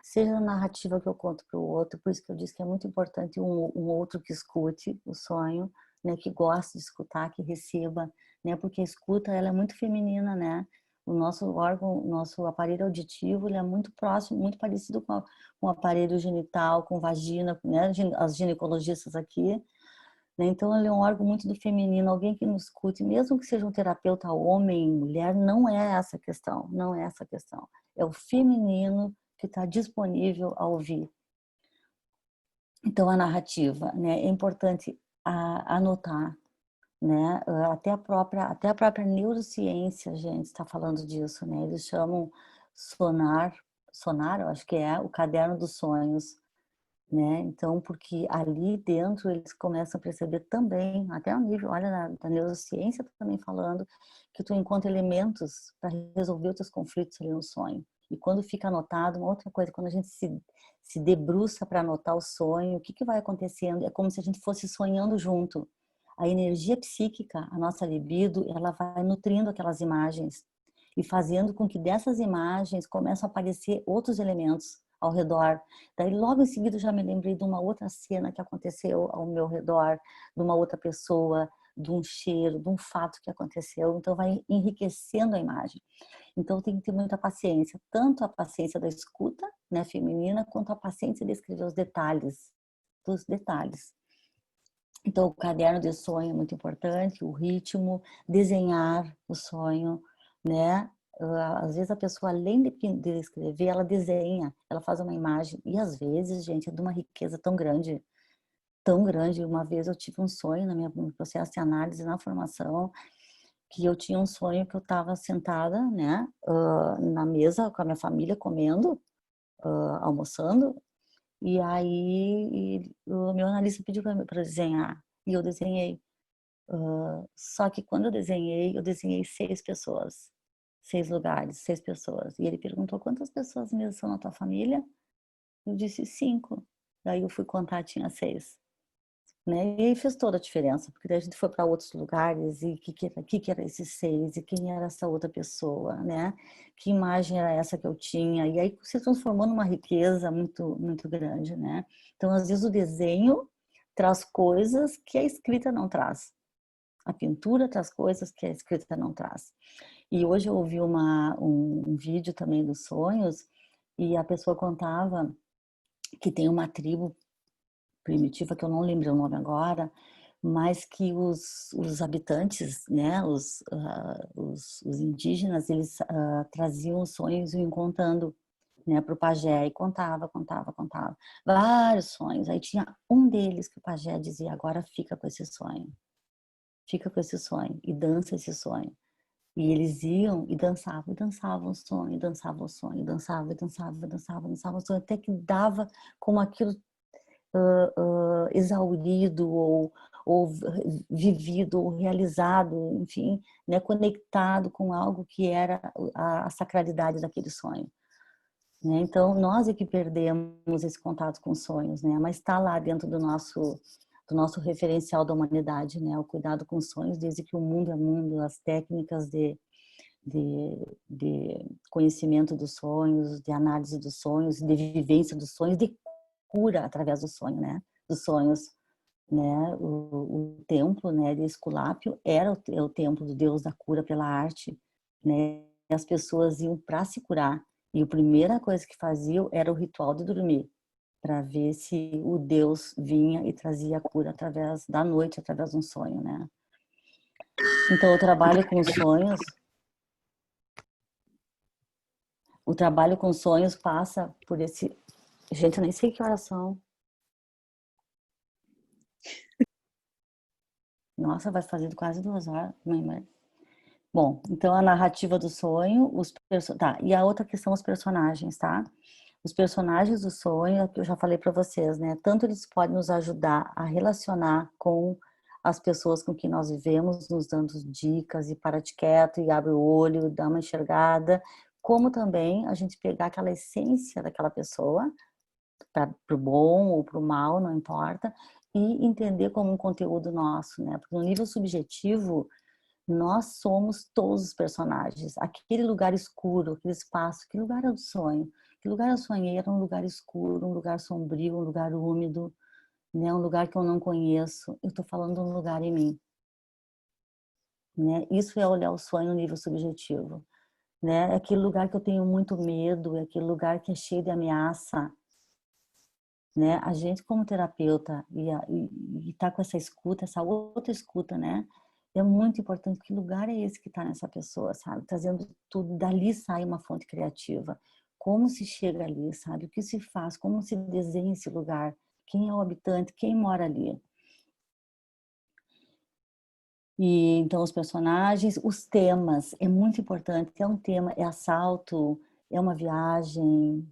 seja a narrativa que eu conto para o outro, por isso que eu disse que é muito importante um outro que escute o sonho, né? Que goste de escutar, que receba, né? Porque a escuta, ela é muito feminina, né? O nosso órgão, o nosso aparelho auditivo, ele é muito próximo, muito parecido com o aparelho genital, com vagina, né? As ginecologistas aqui, né? Então, ele é um órgão muito do feminino, alguém que nos escute, mesmo que seja um terapeuta homem, mulher, não é essa a questão, não é essa a questão. É o feminino que está disponível a ouvir. Então, a narrativa, né? É importante anotar, né? Até a própria neurociência, gente, está falando disso, né? Eles chamam sonar, eu acho que é o caderno dos sonhos, né? Então, porque ali dentro eles começam a perceber também, até o nível, olha, da neurociência também falando, que tu encontra elementos para resolver os teus conflitos ali no sonho. E quando fica anotado, uma outra coisa, quando a gente se debruça para anotar o sonho, o que vai acontecendo? É como se a gente fosse sonhando junto. A energia psíquica, a nossa libido, ela vai nutrindo aquelas imagens e fazendo com que dessas imagens começam a aparecer outros elementos ao redor. Daí logo em seguida eu já me lembrei de uma outra cena que aconteceu ao meu redor, de uma outra pessoa, de um cheiro, de um fato que aconteceu. Então vai enriquecendo a imagem. Então tem que ter muita paciência, tanto a paciência da escuta, né, feminina, quanto a paciência de escrever os detalhes, dos detalhes. Então o caderno de sonho é muito importante, o ritmo, desenhar o sonho, né? Às vezes a pessoa, além de escrever, ela desenha, ela faz uma imagem. E às vezes, gente, é de uma riqueza tão grande, tão grande. Uma vez eu tive um sonho no processo de análise na formação, que eu tinha um sonho que eu estava sentada, né, na mesa com a minha família, comendo, almoçando. E aí o meu analista pediu para desenhar. E eu desenhei. Só que quando eu desenhei 6 pessoas. 6 lugares, 6 pessoas. E ele perguntou, quantas pessoas mesmo são na tua família? Eu disse 5. Daí eu fui contar, tinha 6. Né? E aí fez toda a diferença, porque daí a gente foi para outros lugares e o que era esses 6 e quem era essa outra pessoa, né? Que imagem era essa que eu tinha? E aí se transformou numa riqueza muito, muito grande, né? Então, às vezes o desenho traz coisas que a escrita não traz. A pintura traz coisas que a escrita não traz. E hoje eu ouvi um vídeo também dos sonhos e a pessoa contava que tem uma tribo primitiva, que eu não lembro o nome agora, mas que os habitantes, né, os indígenas, eles traziam os sonhos e iam contando, né, para o pajé, e contava vários sonhos. Aí tinha um deles que o pajé dizia: agora fica com esse sonho, e dança esse sonho. E eles iam e dançavam o sonho, dançavam o sonho, dançavam o sonho, até que dava como aquilo exaurido ou vivido ou realizado, enfim, né, conectado com algo que era a sacralidade daquele sonho. Né? Então, nós é que perdemos esse contato com sonhos, né? Mas está lá dentro do nosso referencial da humanidade, né? O cuidado com sonhos, desde que o mundo é mundo, as técnicas de conhecimento dos sonhos, de análise dos sonhos, de vivência dos sonhos, de cura através do sonho, né? Dos sonhos, né? O templo, né, de Esculápio é o templo do Deus da cura pela arte, né? E as pessoas iam para se curar e a primeira coisa que faziam era o ritual de dormir, para ver se o Deus vinha e trazia a cura através da noite, através de um sonho, né? Então o trabalho com sonhos passa por esse... Gente, eu nem sei que horas são. Nossa, vai fazer quase 2 horas. Bom, então a narrativa do sonho, tá, e a outra questão, os personagens, tá? Os personagens do sonho, que eu já falei para vocês, né? Tanto eles podem nos ajudar a relacionar com as pessoas com quem nós vivemos, nos dando dicas e para de quieto e abre o olho, dá uma enxergada, como também a gente pegar aquela essência daquela pessoa, para o bom ou para o mal, não importa, e entender como um conteúdo nosso, né? Porque no nível subjetivo, nós somos todos os personagens. Aquele lugar escuro, aquele espaço, que lugar é o sonho? Que lugar eu sonhei? Era um lugar escuro, um lugar sombrio, um lugar úmido, né? Um lugar que eu não conheço. Eu estou falando de um lugar em mim, né? Isso é olhar o sonho no nível subjetivo, né? É aquele lugar que eu tenho muito medo, é aquele lugar que é cheio de ameaça, né? A gente como terapeuta e tá com essa escuta, essa outra escuta, né? É muito importante. Que lugar é esse que está nessa pessoa, sabe? Trazendo tudo, dali sai uma fonte criativa. Como se chega ali, sabe? O que se faz? Como se desenha esse lugar? Quem é o habitante? Quem mora ali? E então os personagens, os temas, é muito importante. É um tema, é assalto, é uma viagem,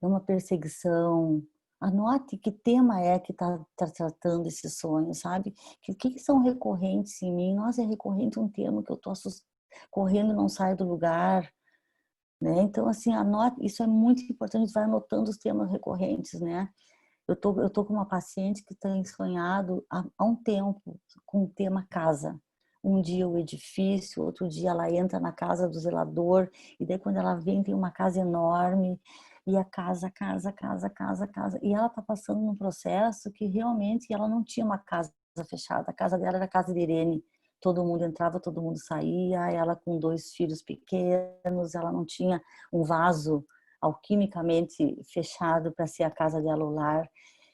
é uma perseguição. Anote que tema é que está tratando esse sonho, sabe? Que são recorrentes em mim? Nossa, é recorrente um tema que eu estou correndo e não saio do lugar, né? Então, assim, anote, isso é muito importante, vai anotando os temas recorrentes, né? Eu tô com uma paciente que tem sonhado há um tempo com o tema casa. Um dia o edifício, outro dia ela entra na casa do zelador, e daí quando ela vem tem uma casa enorme, e a casa. E ela tá passando num processo que realmente ela não tinha uma casa fechada. A casa dela era a casa de Irene. Todo mundo entrava, todo mundo saía, ela com 2 filhos pequenos, ela não tinha um vaso alquimicamente fechado para ser a casa dela, o lar.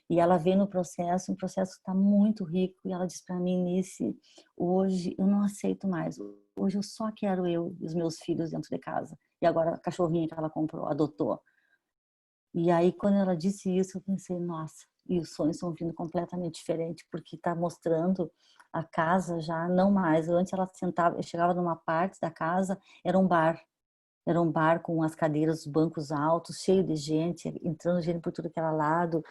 E ela vê no processo, o processo está muito rico, e ela diz para mim, Nice, hoje eu não aceito mais, hoje eu só quero eu e os meus filhos dentro de casa. E agora a cachorrinha que ela comprou, adotou. E aí quando ela disse isso, eu pensei, nossa, e os sonhos estão vindo completamente diferente, porque está mostrando a casa já não mais. Antes ela sentava, eu chegava numa parte da casa, era um bar. Era um bar com as cadeiras, os bancos altos, cheio de gente, entrando gente por tudo que era lado,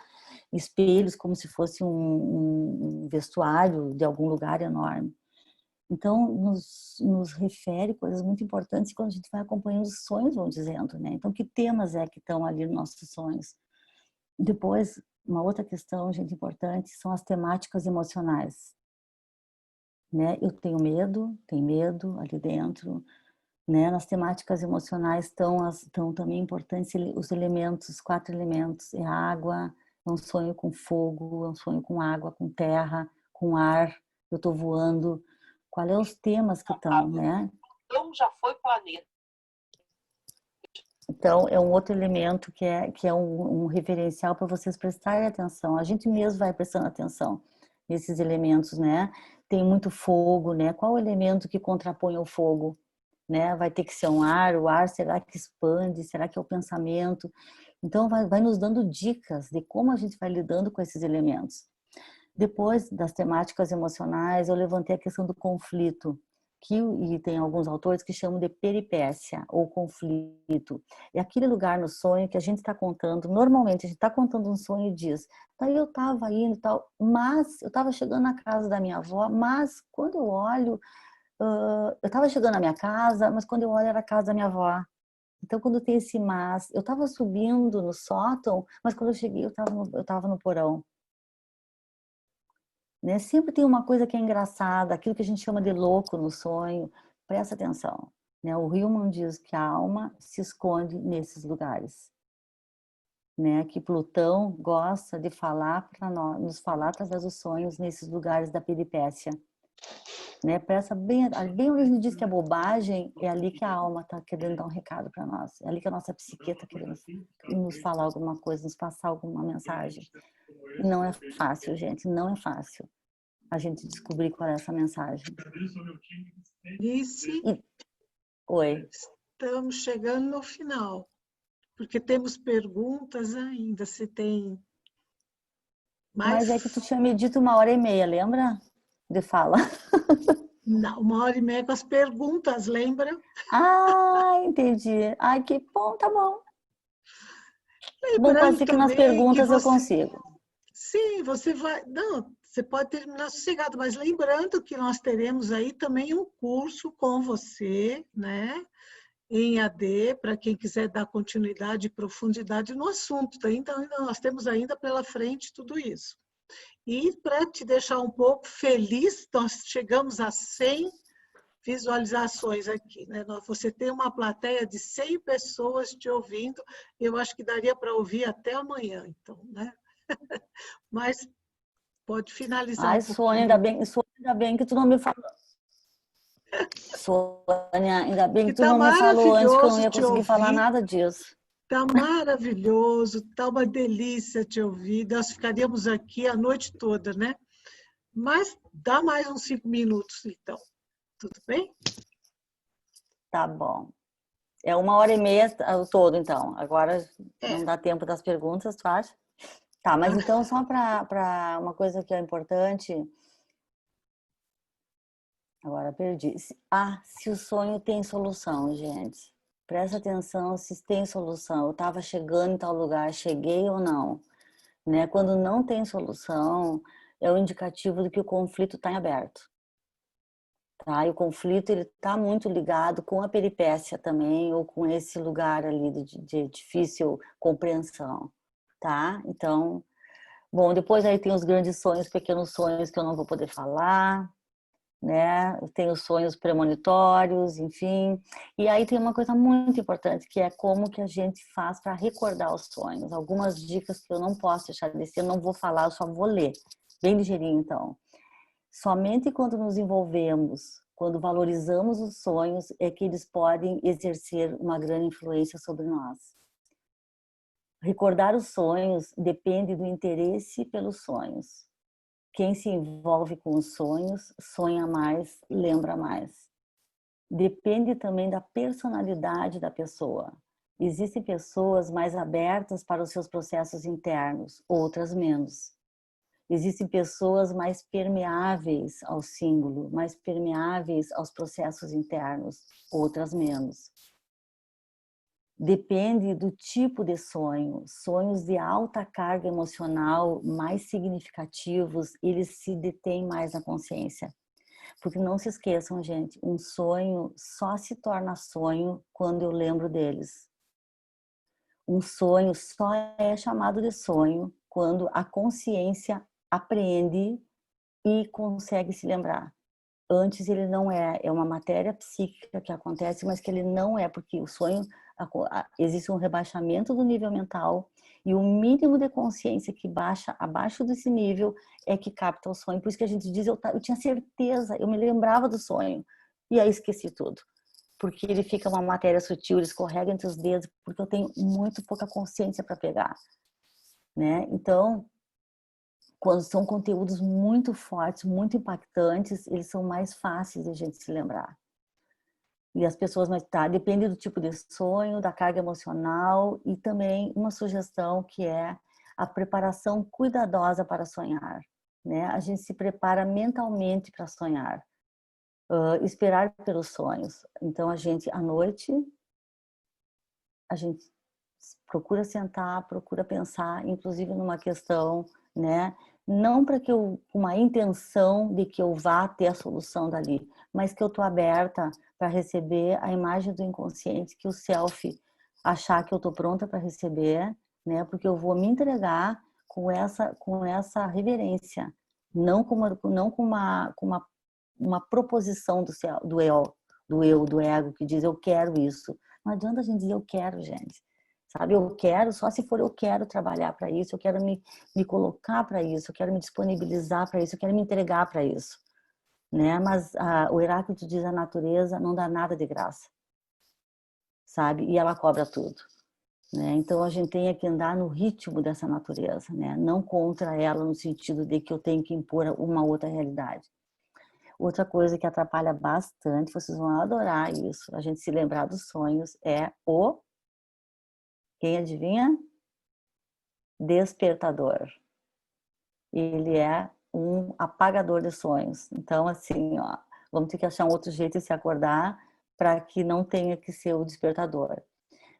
espelhos como se fosse um vestuário de algum lugar enorme. Então, nos refere coisas muito importantes quando a gente vai acompanhando os sonhos, vão dizendo, né? Então, que temas é que estão ali nos nossos sonhos? Depois, uma outra questão, gente, importante, são as temáticas emocionais, né? Eu tenho medo, tem medo ali dentro, né? Nas temáticas emocionais estão também importantes os elementos, os 4 elementos. É água, é um sonho com fogo, é um sonho com água, com terra, com ar. Eu estou voando. Qual é os temas que estão, né? Então já foi planeta. Então é um outro elemento que é um referencial para vocês prestarem atenção. A gente mesmo vai prestando atenção. nesses elementos, né? Tem muito fogo, né? Qual o elemento que contrapõe o fogo? Né? Vai ter que ser um ar, o ar será que expande, será que é o pensamento? Então vai nos dando dicas de como a gente vai lidando com esses elementos. Depois das temáticas emocionais, eu levantei a questão do conflito, e tem alguns autores que chamam de peripécia ou conflito. É aquele lugar no sonho que a gente está contando, normalmente a gente está contando um sonho e diz, daí eu estava indo e tal, mas eu estava chegando na casa da minha avó, mas quando eu olho, eu estava chegando na minha casa, mas quando eu olho era a casa da minha avó. Então, quando tem esse mas, eu estava subindo no sótão, mas quando eu cheguei, eu estava no porão. Né? Sempre tem uma coisa que é engraçada, aquilo que a gente chama de louco no sonho. Presta atenção. Né? O Hillman diz que a alma se esconde nesses lugares. Né? Que Plutão gosta de falar para nós, nos falar através dos sonhos nesses lugares da peripécia. Né? Presta bem onde a gente diz que é bobagem, é ali que a alma está querendo dar um recado para nós. É ali que a nossa psique está querendo nos falar alguma coisa, nos passar alguma mensagem. E não é fácil, gente, não é fácil a gente descobrir qual é essa mensagem. Oi. Estamos chegando no final, porque temos perguntas ainda, se tem mais... Mas é que tu tinha me dito 1h30, lembra? De fala. Não, 1h30 com as perguntas, lembra? Ah, entendi. Ai, que bom, tá bom. Lembrando bom, pode ser que nas perguntas eu consigo. Sim, você vai... Não, você pode terminar sossegado, mas lembrando que nós teremos aí também um curso com você, né? Em AD, para quem quiser dar continuidade e profundidade no assunto. Tá? Então, nós temos ainda pela frente tudo isso. E para te deixar um pouco feliz, nós chegamos a 100 visualizações aqui. Né? Você tem uma plateia de 100 pessoas te ouvindo, eu acho que daria para ouvir até amanhã, então, né? Mas pode finalizar. Ai, Sônia, ainda bem que tu não me falou. Sônia, ainda bem que tu não me falou antes, que eu não ia conseguir falar nada disso. Tá maravilhoso, tá uma delícia te ouvir. Nós ficaríamos aqui a noite toda, né? Mas dá mais uns 5 minutos, então. Tudo bem? Tá bom. É 1h30 o todo, então. Agora não dá tempo das perguntas, tu acha? Tá, mas então só para uma coisa que é importante... Agora perdi. Se o sonho tem solução, gente. Presta atenção se tem solução. Eu estava chegando em tal lugar, cheguei ou não. Né? Quando não tem solução, é o indicativo de que o conflito está em aberto. Tá? E o conflito está muito ligado com a peripécia também, ou com esse lugar ali de difícil compreensão. Tá? Então, bom, depois aí tem os grandes sonhos, pequenos sonhos que eu não vou poder falar. Né? Tem os sonhos premonitórios, enfim. E aí tem uma coisa muito importante, que é como que a gente faz para recordar os sonhos. Algumas dicas que eu não posso deixar de ser, eu não vou falar, eu só vou ler. Bem ligeirinho, então. Somente quando nos envolvemos, quando valorizamos os sonhos, é que eles podem exercer uma grande influência sobre nós. Recordar os sonhos depende do interesse pelos sonhos. Quem se envolve com os sonhos, sonha mais, lembra mais. Depende também da personalidade da pessoa. Existem pessoas mais abertas para os seus processos internos, outras menos. Existem pessoas mais permeáveis ao símbolo, mais permeáveis aos processos internos, outras menos. Depende do tipo de sonho. Sonhos de alta carga emocional, mais significativos, eles se detêm mais na consciência. Porque não se esqueçam, gente, um sonho só se torna sonho quando eu lembro deles. Um sonho só é chamado de sonho quando a consciência apreende e consegue se lembrar. Antes ele não é, é uma matéria psíquica que acontece, mas que ele não é, porque o sonho, existe um rebaixamento do nível mental e o mínimo de consciência que baixa abaixo desse nível é que capta o sonho. Por isso que a gente diz, eu tinha certeza, eu me lembrava do sonho e aí esqueci tudo. Porque ele fica uma matéria sutil, ele escorrega entre os dedos, porque eu tenho muito pouca consciência para pegar. Né? Então, quando são conteúdos muito fortes, muito impactantes, eles são mais fáceis de a gente se lembrar. E as pessoas, mas tá, depende do tipo de sonho, da carga emocional e também uma sugestão que é a preparação cuidadosa para sonhar, né? A gente se prepara mentalmente para sonhar, esperar pelos sonhos. Então a gente à noite a gente procura sentar, procura pensar, inclusive numa questão, né? Não para que eu, uma intenção de que eu vá ter a solução dali, mas que eu estou aberta para receber a imagem do inconsciente que o self achar que eu estou pronta para receber, né? Porque eu vou me entregar com essa reverência, não com uma proposição do ego que diz eu quero isso. Não adianta a gente dizer eu quero, gente. Sabe, eu quero, só se for eu quero trabalhar para isso, eu quero me colocar para isso, eu quero me disponibilizar para isso, eu quero me entregar para isso, né? Mas o Heráclito diz a natureza não dá nada de graça, sabe? E ela cobra tudo, né? Então a gente tem que andar no ritmo dessa natureza, né? Não contra ela no sentido de que eu tenho que impor uma outra realidade. Outra coisa que atrapalha bastante, vocês vão adorar isso, a gente se lembrar dos sonhos, é quem adivinha? Despertador. Ele é um apagador de sonhos. Então, assim, ó, vamos ter que achar um outro jeito de se acordar para que não tenha que ser o despertador.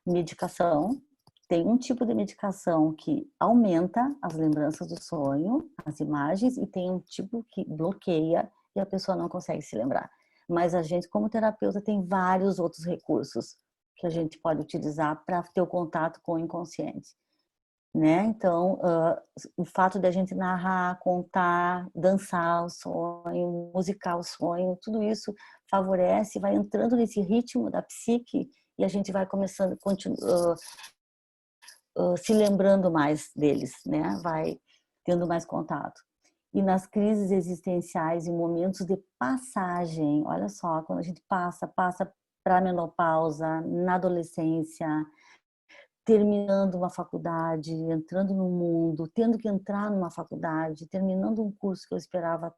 Medicação. Tem um tipo de medicação que aumenta as lembranças do sonho, as imagens, e tem um tipo que bloqueia e a pessoa não consegue se lembrar. Mas a gente, como terapeuta, tem vários outros recursos que a gente pode utilizar para ter o contato com o inconsciente, né? Então, o fato de a gente narrar, contar, dançar o sonho, musicar o sonho, tudo isso favorece, vai entrando nesse ritmo da psique e a gente vai começando, se lembrando mais deles, né? Vai tendo mais contato. E nas crises existenciais, em momentos de passagem, olha só, quando a gente passa para a menopausa, na adolescência, terminando uma faculdade, entrando no mundo, tendo que entrar numa faculdade, terminando um curso que eu esperava,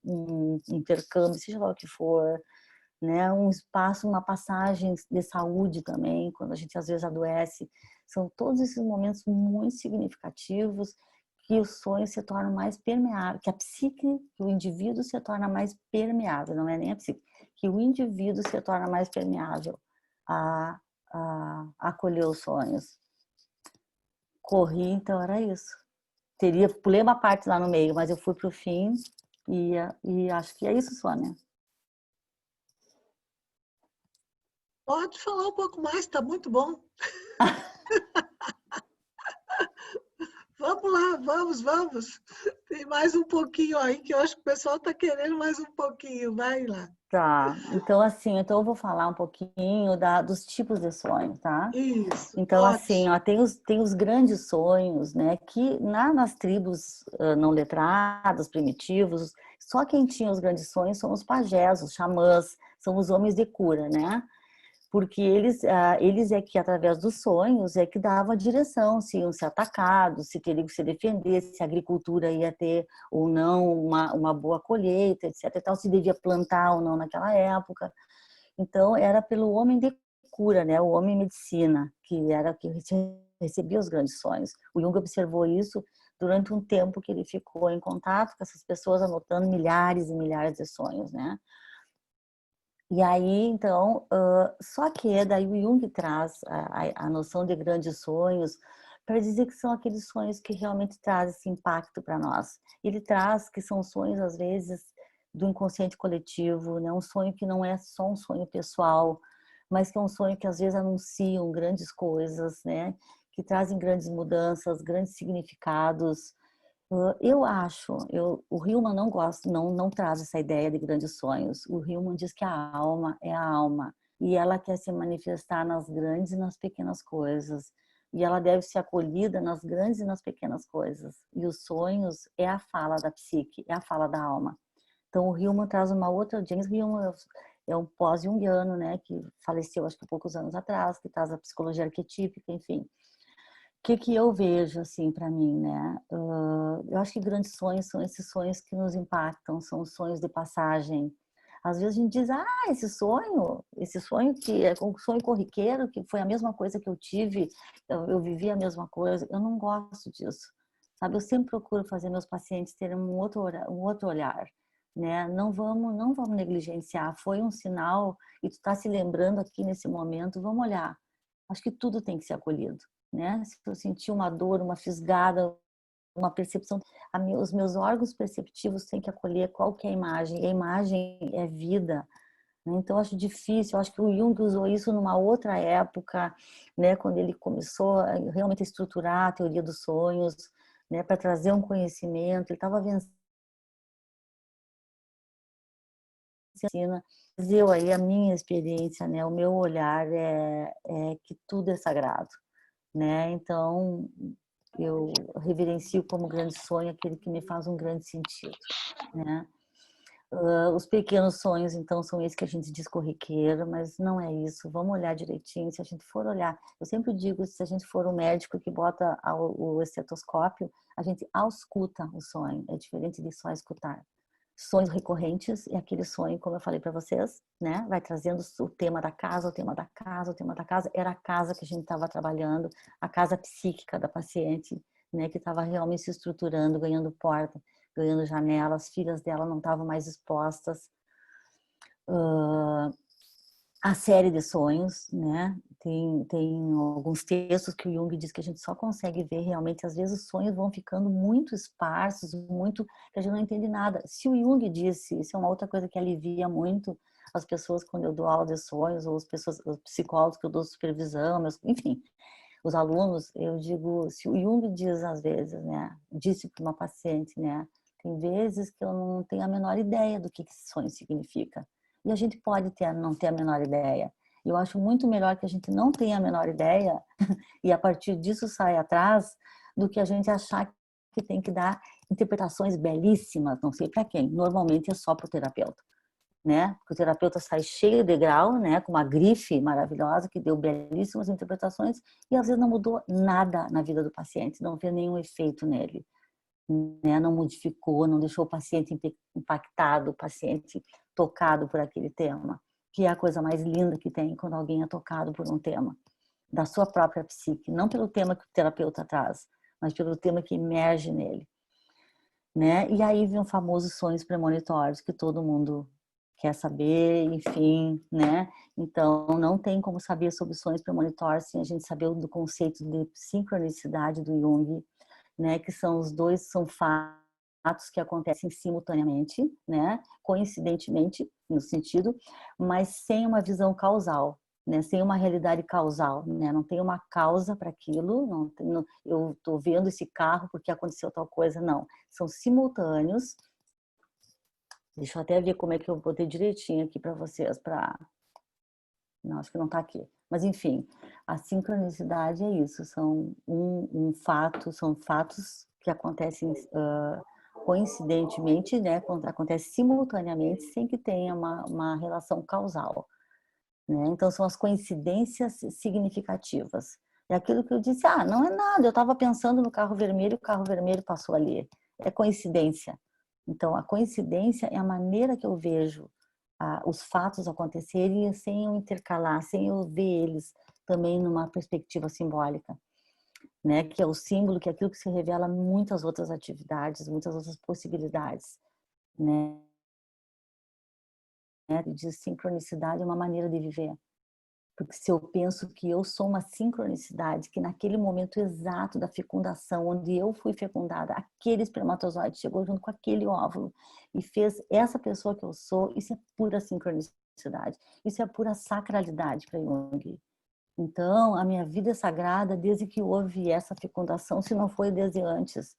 um intercâmbio, seja lá o que for, né? Um espaço, uma passagem de saúde também, quando a gente às vezes adoece. São todos esses momentos muito significativos que o sonho se torna mais permeável, que a psique, que o indivíduo se torna mais permeável, não é nem a psique, que o indivíduo se torna mais permeável a acolher os sonhos. Corri, então era isso. Pulei uma parte lá no meio, mas eu fui para o fim e acho que é isso, Sônia. Pode falar um pouco mais, está muito bom. Vamos lá, vamos. Tem mais um pouquinho aí, que eu acho que o pessoal está querendo mais um pouquinho. Vai lá. Tá, então assim, eu vou falar um pouquinho dos tipos de sonhos, tá? Isso, Então assim, ótimo. ó, tem os grandes sonhos, né, que nas tribos não letradas, primitivos, só quem tinha os grandes sonhos são os pajés, os xamãs, são os homens de cura, né? Porque eles é que, através dos sonhos, é que davam a direção, se iam ser atacados, se teriam que se defender, se a agricultura ia ter ou não uma boa colheita, etc. E tal, se devia plantar ou não naquela época. Então, era pelo homem de cura, né? O homem medicina, que era que recebia os grandes sonhos. O Jung observou isso durante um tempo que ele ficou em contato com essas pessoas, anotando milhares e milhares de sonhos, né? E aí, então, só que daí o Jung traz a noção de grandes sonhos para dizer que são aqueles sonhos que realmente trazem esse impacto para nós. Ele traz que são sonhos, às vezes, do inconsciente coletivo, né? Um sonho que não é só um sonho pessoal, mas que é um sonho que, às vezes, anunciam grandes coisas, né? Que trazem grandes mudanças, grandes significados. Eu acho, o Hillman não gosta, não traz essa ideia de grandes sonhos. O Hillman diz que a alma é a alma e ela quer se manifestar nas grandes e nas pequenas coisas. E ela deve ser acolhida nas grandes e nas pequenas coisas. E os sonhos é a fala da psique, é a fala da alma. Então o Hillman traz uma outra. James Hillman é um pós-junguiano, né, que faleceu acho que há poucos anos atrás, que traz a psicologia arquetípica, enfim. que eu vejo assim para mim, né? Eu acho que grandes sonhos são esses sonhos que nos impactam, são os sonhos de passagem. Às vezes a gente diz, esse sonho que é um sonho corriqueiro, que foi a mesma coisa que eu tive, eu vivi a mesma coisa. Eu não gosto disso, sabe? Eu sempre procuro fazer meus pacientes terem um outro olhar, né? Não vamos negligenciar. Foi um sinal e tu está se lembrando aqui nesse momento. Vamos olhar. Acho que tudo tem que ser acolhido, né? Se eu sentir uma dor, uma fisgada, uma percepção, os meus órgãos perceptivos têm que acolher qualquer imagem. E a imagem é vida, né? Então, eu acho difícil. Eu acho que o Jung usou isso numa outra época, né? Quando ele começou realmente a estruturar a teoria dos sonhos, né? Para trazer um conhecimento. Ele estava vencendo. Mas eu aí, a minha experiência, né? O meu olhar é que tudo é sagrado, né? Então, eu reverencio como grande sonho aquele que me faz um grande sentido, né? Os pequenos sonhos, então, são esses que a gente diz corriqueiro, mas não é isso. Vamos olhar direitinho. Se a gente for olhar, eu sempre digo, se a gente for um médico que bota o estetoscópio, a gente ausculta o sonho. É diferente de só escutar. Sonhos recorrentes é aquele sonho, como eu falei para vocês, né? Vai trazendo o tema da casa, o tema da casa, o tema da casa. Era a casa que a gente estava trabalhando, a casa psíquica da paciente, né? Que estava realmente se estruturando, ganhando porta, ganhando janela. As filhas dela não estavam mais expostas. A série de sonhos, né? Tem alguns textos que o Jung diz que a gente só consegue ver realmente, às vezes os sonhos vão ficando muito esparsos, muito, que a gente não entende nada. Se o Jung disse, isso é uma outra coisa que alivia muito as pessoas quando eu dou aula de sonhos, ou os psicólogos que eu dou supervisão, enfim, os alunos, eu digo, se o Jung diz às vezes, né? Disse para uma paciente, né? Tem vezes que eu não tenho a menor ideia do que esse sonho significa. E a gente pode não ter a menor ideia. Eu acho muito melhor que a gente não tenha a menor ideia e a partir disso sair atrás do que a gente achar que tem que dar interpretações belíssimas, não sei para quem. Normalmente é só para o terapeuta, né? Porque o terapeuta sai cheio de grau, né? Com uma grife maravilhosa que deu belíssimas interpretações e às vezes não mudou nada na vida do paciente, não vê nenhum efeito nele, né? Não modificou, não deixou o paciente impactado, o paciente tocado por aquele tema, que é a coisa mais linda que tem quando alguém é tocado por um tema da sua própria psique, não pelo tema que o terapeuta traz, mas pelo tema que emerge nele, né? E aí vem o famoso sonhos premonitórios que todo mundo quer saber, enfim, né? Então, não tem como saber sobre sonhos premonitórios sem a gente saber do conceito de sincronicidade do Jung, né? Que são os dois, são fatos que acontecem simultaneamente, né? Coincidentemente, no sentido, mas sem uma visão causal, né? Sem uma realidade causal, né? Não tem uma causa para aquilo, eu estou vendo esse carro porque aconteceu tal coisa, não. São simultâneos. Deixa eu até ver como é que eu botei direitinho aqui para vocês, não, acho que não está aqui. Mas, enfim, a sincronicidade é isso, são são fatos que acontecem coincidentemente, né? Acontece simultaneamente, sem que tenha uma relação causal, né? Então, são as coincidências significativas. É aquilo que eu disse, não é nada, eu estava pensando no carro vermelho, o carro vermelho passou ali. É coincidência. Então, a coincidência é a maneira que eu vejo os fatos acontecerem sem eu intercalar, sem eu ver eles também numa perspectiva simbólica, né? Que é o símbolo, que é aquilo que se revela em muitas outras atividades, muitas outras possibilidades, né? De sincronicidade é uma maneira de viver. Porque se eu penso que eu sou uma sincronicidade, que naquele momento exato da fecundação, onde eu fui fecundada, aquele espermatozoide chegou junto com aquele óvulo e fez essa pessoa que eu sou, isso é pura sincronicidade. Isso é pura sacralidade para Jung. Então, a minha vida é sagrada desde que houve essa fecundação, se não foi desde antes,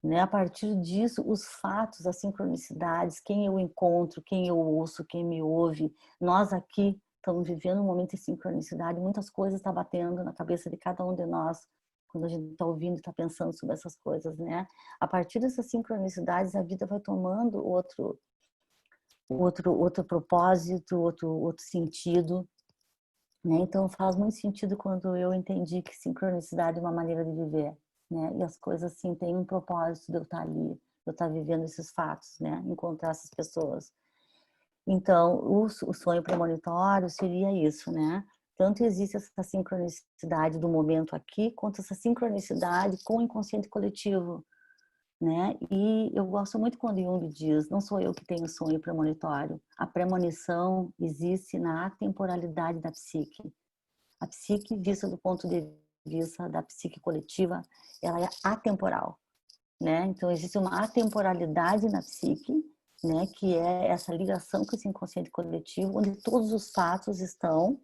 né? A partir disso, os fatos, as sincronicidades, quem eu encontro, quem eu ouço, quem me ouve, nós aqui estamos vivendo um momento de sincronicidade, muitas coisas estão batendo na cabeça de cada um de nós quando a gente está ouvindo e está pensando sobre essas coisas, né? A partir dessas sincronicidades, a vida vai tomando outro propósito, outro sentido, né? Então faz muito sentido quando eu entendi que sincronicidade é uma maneira de viver, né? E as coisas assim têm um propósito de eu estar ali, de eu estar vivendo esses fatos, né? Encontrar essas pessoas. Então, o sonho premonitório seria isso, né? Tanto existe essa sincronicidade do momento aqui, quanto essa sincronicidade com o inconsciente coletivo, né? E eu gosto muito quando Jung diz, não sou eu que tenho sonho premonitório. A premonição existe na atemporalidade da psique. A psique, vista do ponto de vista da psique coletiva, ela é atemporal, né? Então, existe uma atemporalidade na psique, né? Que é essa ligação com esse inconsciente coletivo, onde todos os fatos estão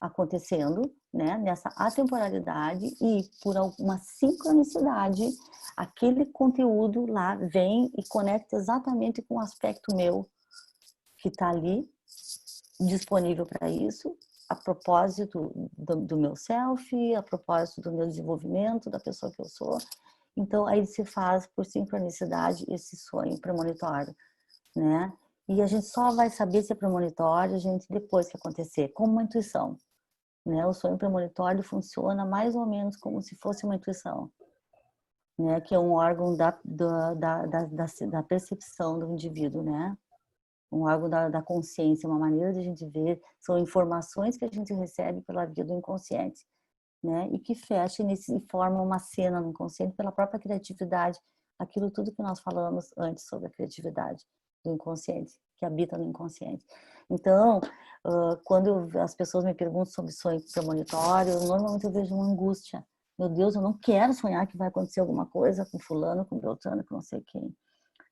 acontecendo, né, nessa atemporalidade, e por alguma sincronicidade aquele conteúdo lá vem e conecta exatamente com o aspecto meu que está ali disponível para isso, a propósito do meu self, a propósito do meu desenvolvimento, da pessoa que eu sou. Então aí se faz por sincronicidade esse sonho premonitório, né? E a gente só vai saber se é premonitório, gente, depois que acontecer, como uma intuição. Né? O sonho premonitório funciona mais ou menos como se fosse uma intuição, né? Que é um órgão da percepção do indivíduo, né? Um órgão da consciência, uma maneira de a gente ver, são informações que a gente recebe pela via do inconsciente, né? E que fecha e forma uma cena no inconsciente pela própria criatividade, aquilo tudo que nós falamos antes sobre a criatividade do inconsciente, que habita no inconsciente. Então, quando as pessoas me perguntam sobre sonho premonitório, normalmente eu vejo uma angústia. Meu Deus, eu não quero sonhar que vai acontecer alguma coisa com fulano, com Beltrano, com não sei quem,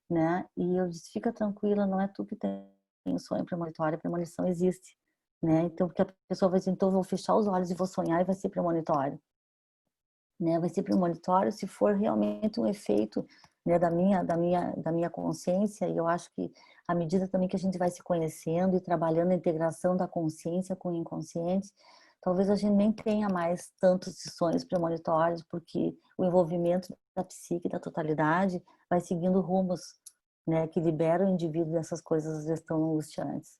né? E eu disse, fica tranquila, não é tu que tem o sonho premonitório, a premonição existe, né? Então, porque a pessoa vai dizer, então eu vou fechar os olhos e vou sonhar e vai ser premonitório, né? Vai ser premonitório se for realmente um efeito, né, da minha consciência. E eu acho que à medida também que a gente vai se conhecendo e trabalhando a integração da consciência com o inconsciente, talvez a gente nem tenha mais tantos sonhos premonitórios, porque o envolvimento da psique, da totalidade, vai seguindo rumos, né, que liberam o indivíduo dessas coisas às vezes tão angustiantes.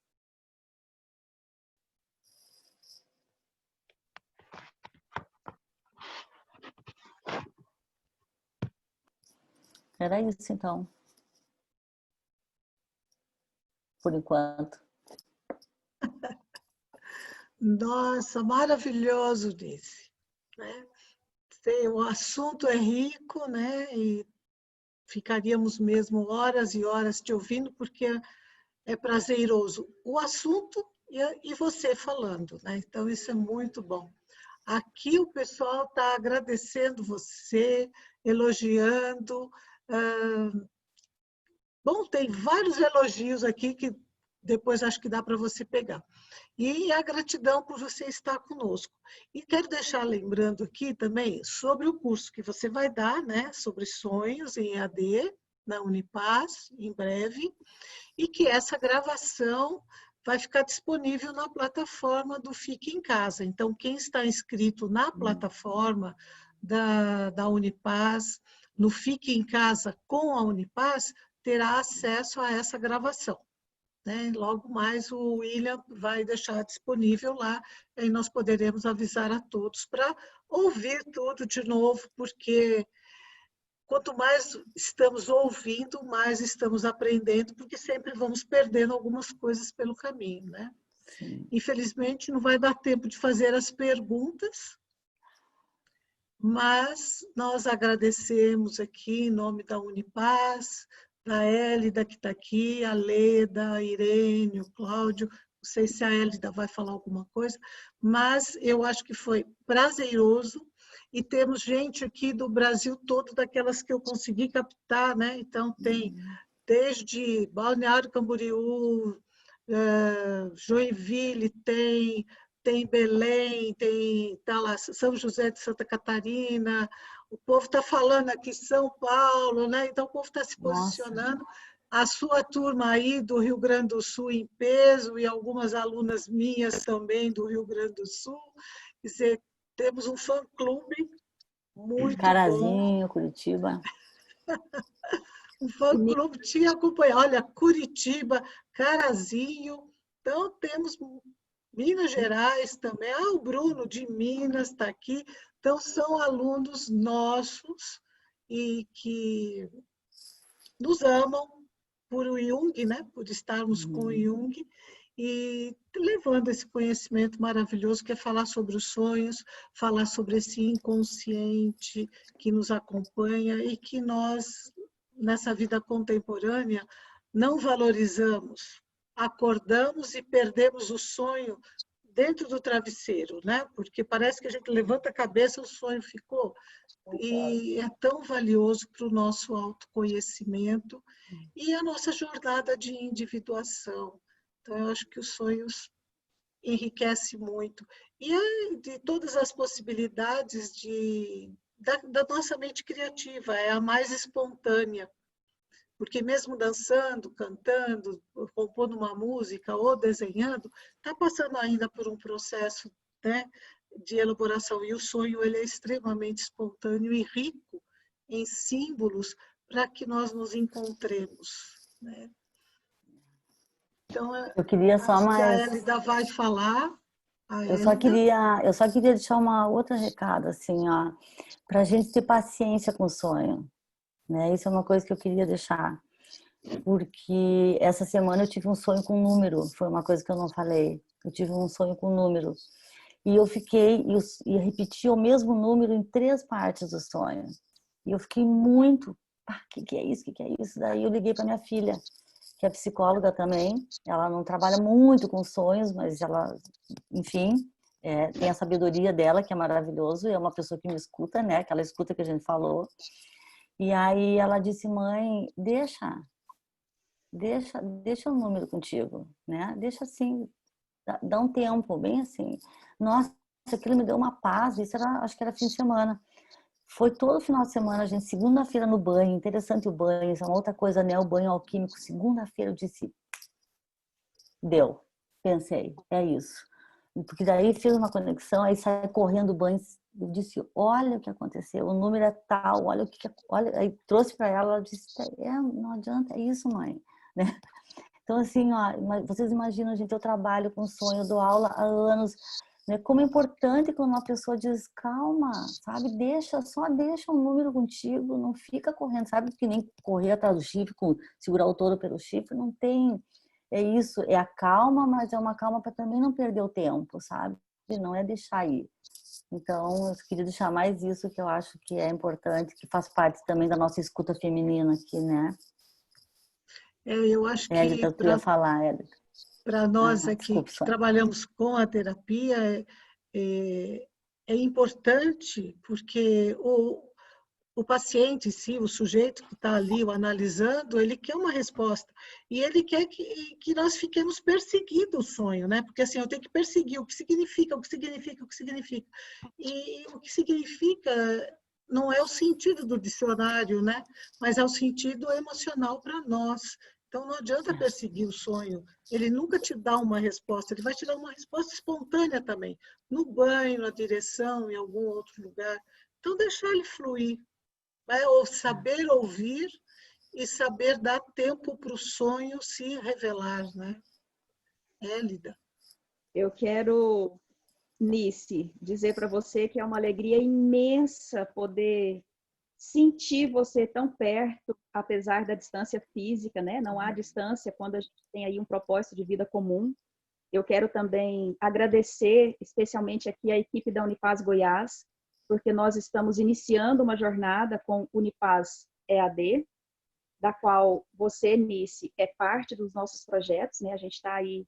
Era isso, então. Por enquanto. Nossa, maravilhoso desse, né? O assunto é rico, né? E ficaríamos mesmo horas e horas te ouvindo, porque é prazeroso o assunto e você falando, né? Então, isso é muito bom. Aqui o pessoal está agradecendo você, elogiando. Bom, tem vários elogios aqui que depois acho que dá para você pegar. E a gratidão por você estar conosco. E quero deixar lembrando aqui também sobre o curso que você vai dar, né, sobre sonhos em EAD, na Unipaz, em breve, e que essa gravação vai ficar disponível na plataforma do Fique em Casa. Então, quem está inscrito na plataforma da Unipaz, no Fique em Casa com a Unipaz, terá acesso a essa gravação. Né? Logo mais o William vai deixar disponível lá, e nós poderemos avisar a todos para ouvir tudo de novo, porque quanto mais estamos ouvindo, mais estamos aprendendo, porque sempre vamos perdendo algumas coisas pelo caminho, né? Sim. Infelizmente, não vai dar tempo de fazer as perguntas, mas nós agradecemos aqui em nome da Unipaz, da Hélida que está aqui, a Leda, a Irene, o Cláudio. Não sei se a Hélida vai falar alguma coisa, mas eu acho que foi prazeroso. E temos gente aqui do Brasil todo, daquelas que eu consegui captar, né? Então, tem desde Balneário Camboriú, Joinville, tem Belém, tem tá lá, São José de Santa Catarina. O povo está falando aqui São Paulo, né? Então, o povo está se posicionando. Nossa. A sua turma aí do Rio Grande do Sul em peso, e algumas alunas minhas também do Rio Grande do Sul. Quer dizer, temos um fã-clube muito Carazinho, bom. Curitiba. Um fã-clube te acompanha. Olha, Curitiba, Carazinho. Então, temos Minas Gerais também. Ah, o Bruno de Minas está aqui. Então, são alunos nossos e que nos amam por o Jung, né? Por estarmos com o Jung e levando esse conhecimento maravilhoso que é falar sobre os sonhos, falar sobre esse inconsciente que nos acompanha e que nós, nessa vida contemporânea, não valorizamos. Acordamos e perdemos o sonho dentro do travesseiro, né? Porque parece que a gente levanta a cabeça e o sonho ficou. E é tão valioso para o nosso autoconhecimento e a nossa jornada de individuação. Então, eu acho que os sonhos enriquecem muito. E de todas as possibilidades da nossa mente criativa, é a mais espontânea. Porque mesmo dançando, cantando, compondo uma música ou desenhando, está passando ainda por um processo, né, de elaboração. E o sonho ele é extremamente espontâneo e rico em símbolos para que nós nos encontremos, né? Então, Eu queria só acho que a mais... Hélida vai falar. Eu só queria deixar uma outra recado, assim, ó, para a gente ter paciência com o sonho, né? Isso é uma coisa que eu queria deixar, porque essa semana eu tive um sonho com número, foi uma coisa que eu não falei. Eu tive um sonho com número e eu fiquei e repeti o mesmo número em 3 partes do sonho. E eu fiquei muito, que é isso? Que é isso? Daí eu liguei para minha filha, que é psicóloga também. Ela não trabalha muito com sonhos, mas ela, enfim, tem a sabedoria dela, que é maravilhoso, e é uma pessoa que me escuta, né? Que ela escuta o que a gente falou. E aí ela disse, mãe, deixa o número contigo, né? Deixa assim, dá um tempo, bem assim. Nossa, aquilo me deu uma paz, isso era, acho que era fim de semana. Foi todo final de semana, gente, segunda-feira no banho, interessante o banho, isso é uma outra coisa, né? O banho alquímico, segunda-feira eu disse, deu, pensei, é isso. Porque daí fiz uma conexão, aí saí correndo do banho, eu disse, olha o que aconteceu, o número é tal, olha o que, olha, aí trouxe para ela, ela disse, não adianta, é isso, mãe, né? Então, assim, ó, vocês imaginam, gente, eu trabalho com sonho, eu dou aula há anos, né? Como é importante quando uma pessoa diz, calma, sabe? Só deixa o número contigo, não fica correndo, sabe? Que nem correr atrás do chifre, segurar o touro pelo chifre, não tem. É isso, é a calma, mas é uma calma para também não perder o tempo, sabe? Não é deixar ir. Então, eu queria deixar mais isso que eu acho que é importante, que faz parte também da nossa escuta feminina aqui, né? Eu acho que Hélida, tu ia falar, Hélida. para nós aqui Desculpe, que Sônia. trabalhamos com a terapia, é importante porque o paciente em si, o sujeito que está ali, o analisando, ele quer uma resposta. E ele quer que nós fiquemos perseguindo o sonho, né? Porque assim, eu tenho que perseguir o que significa, o que significa, o que significa. E o que significa não é o sentido do dicionário, né? Mas é o sentido emocional para nós. Então, não adianta perseguir o sonho. Ele nunca te dá uma resposta, ele vai te dar uma resposta espontânea também. No banho, na direção, em algum outro lugar. Então, deixar ele fluir. Ou saber ouvir e saber dar tempo para o sonho se revelar, né? Hélida. Eu quero, Nice, dizer para você que é uma alegria imensa poder sentir você tão perto, apesar da distância física, né? Não há distância quando a gente tem aí um propósito de vida comum. Eu quero também agradecer, especialmente aqui a equipe da Unipaz Goiás, porque nós estamos iniciando uma jornada com Unipaz EAD, da qual você, Nice, é parte dos nossos projetos, né? A gente está aí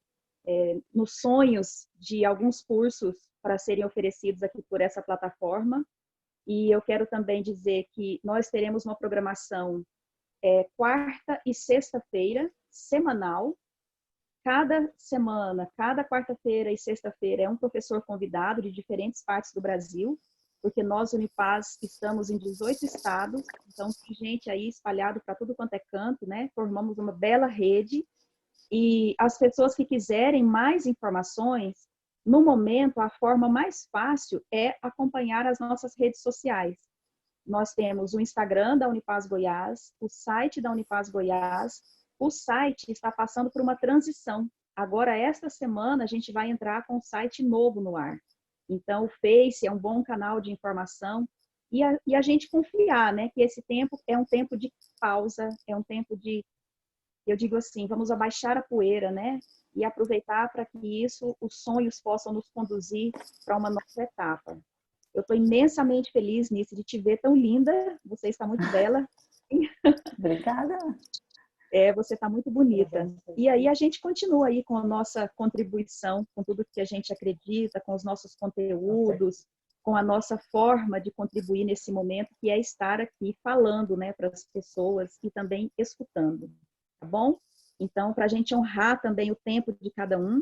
nos sonhos de alguns cursos para serem oferecidos aqui por essa plataforma. E eu quero também dizer que nós teremos uma programação quarta e sexta-feira, semanal. Cada semana, cada quarta-feira e sexta-feira é um professor convidado de diferentes partes do Brasil, porque nós, Unipaz, estamos em 18 estados, então tem gente aí espalhado para tudo quanto é canto, né? Formamos uma bela rede e as pessoas que quiserem mais informações, no momento, a forma mais fácil é acompanhar as nossas redes sociais. Nós temos o Instagram da Unipaz Goiás, o site da Unipaz Goiás. O site está passando por uma transição. Agora, esta semana, a gente vai entrar com um site novo no ar. Então, o Face é um bom canal de informação e a gente confiar, né, que esse tempo é um tempo de pausa, é um tempo de, eu digo assim, vamos abaixar a poeira, né, e aproveitar para que isso, os sonhos possam nos conduzir para uma nova etapa. Eu estou imensamente feliz nisso, de te ver tão linda, você está muito bela. Obrigada. Você está muito bonita. E aí a gente continua aí com a nossa contribuição, com tudo que a gente acredita, com os nossos conteúdos, com a nossa forma de contribuir nesse momento, que é estar aqui falando, né, para as pessoas e também escutando, tá bom? Então, para a gente honrar também o tempo de cada um,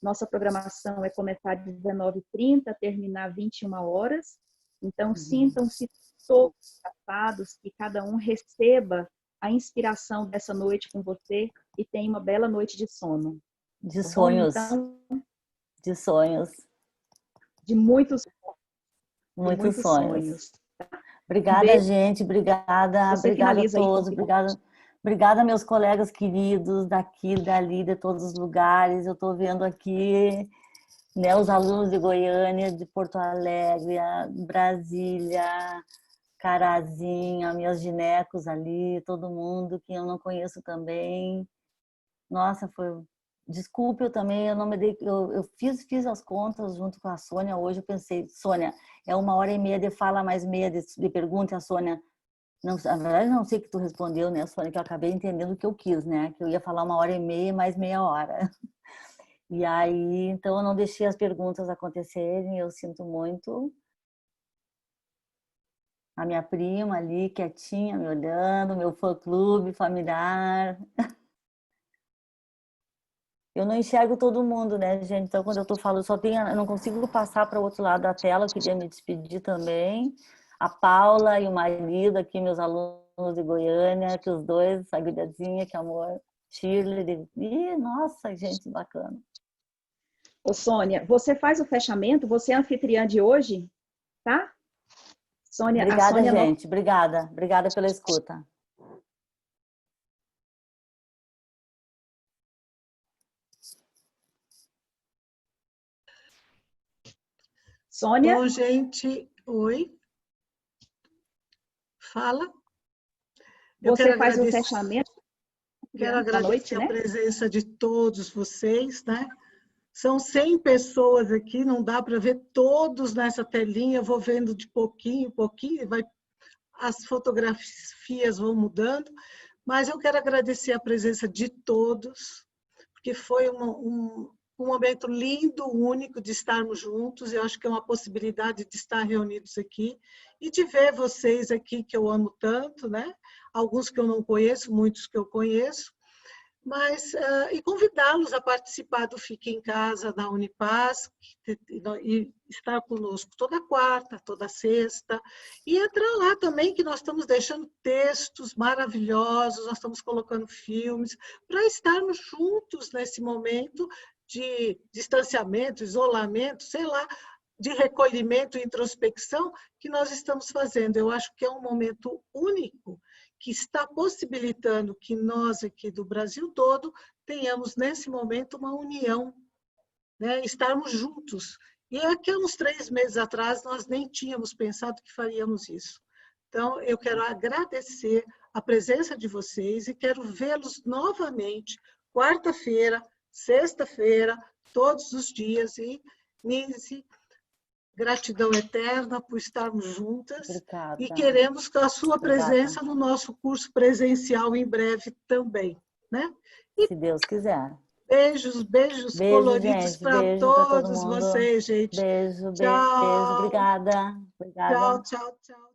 nossa programação é começar às 19h30, terminar às 21 horas. Então, sintam-se todos abraçados, que cada um receba a inspiração dessa noite com você e tenha uma bela noite de sono. De sonhos. Então, de sonhos. De muitos sonhos. Obrigada, gente. Obrigada. Você obrigada a finaliza aí, todos. Obrigada, meus colegas queridos daqui, dali, de todos os lugares. Eu estou vendo aqui, né, os alunos de Goiânia, de Porto Alegre, Brasília, Carazinho, meus ginecos ali, todo mundo que eu não conheço também. Nossa, foi... Desculpe, eu também, eu não me dei... Eu fiz as contas junto com a Sônia hoje, eu pensei, Sônia, é 1h30 de fala mais meia de pergunta, e a Sônia... Não, na verdade, não sei o que tu respondeu, né, Sônia, que eu acabei entendendo o que eu quis, né, que eu ia falar 1h30 mais meia hora. E aí, então, eu não deixei as perguntas acontecerem, eu sinto muito. A minha prima ali, quietinha, me olhando, meu fã-clube familiar. Eu não enxergo todo mundo, né, gente? Então, quando eu tô falando, eu não consigo passar para o outro lado da tela, eu queria me despedir também. A Paula e o marido aqui, meus alunos de Goiânia, que os dois, a Guilherzinha, que amor, Shirley. Ih, nossa, gente, bacana. Ô, Sônia, você faz o fechamento? Você é anfitriã de hoje, tá? Sônia, obrigada, Sônia gente. Obrigada. Obrigada pela escuta. Sônia? Bom, gente, oi. Fala. Você faz o fechamento? Quero agradecer noite, a né? presença de todos vocês, né? São 100 pessoas aqui, não dá para ver todos nessa telinha, eu vou vendo de pouquinho em pouquinho, as fotografias vão mudando, mas eu quero agradecer a presença de todos, porque foi um momento lindo, único de estarmos juntos, eu acho que é uma possibilidade de estar reunidos aqui e de ver vocês aqui que eu amo tanto, né? Alguns que eu não conheço, muitos que eu conheço, mas e convidá-los a participar do Fique em Casa da Unipaz e estar conosco toda quarta, toda sexta, e entrar lá também, que nós estamos deixando textos maravilhosos, nós estamos colocando filmes, para estarmos juntos nesse momento de distanciamento, isolamento, sei lá, de recolhimento e introspecção que nós estamos fazendo. Eu acho que é um momento único que está possibilitando que nós aqui do Brasil todo tenhamos nesse momento uma união, né? Estarmos juntos. E aqui uns 3 meses atrás nós nem tínhamos pensado que faríamos isso. Então eu quero agradecer a presença de vocês e quero vê-los novamente quarta-feira, sexta-feira, todos os dias. E Nise, gratidão eterna por estarmos juntas. Obrigada. E queremos a sua presença no nosso curso presencial em breve também, né? E se Deus quiser. Beijos coloridos para todos todo mundo. vocês, gente. Beijo, Tchau. beijo. Obrigada. Tchau, tchau, tchau.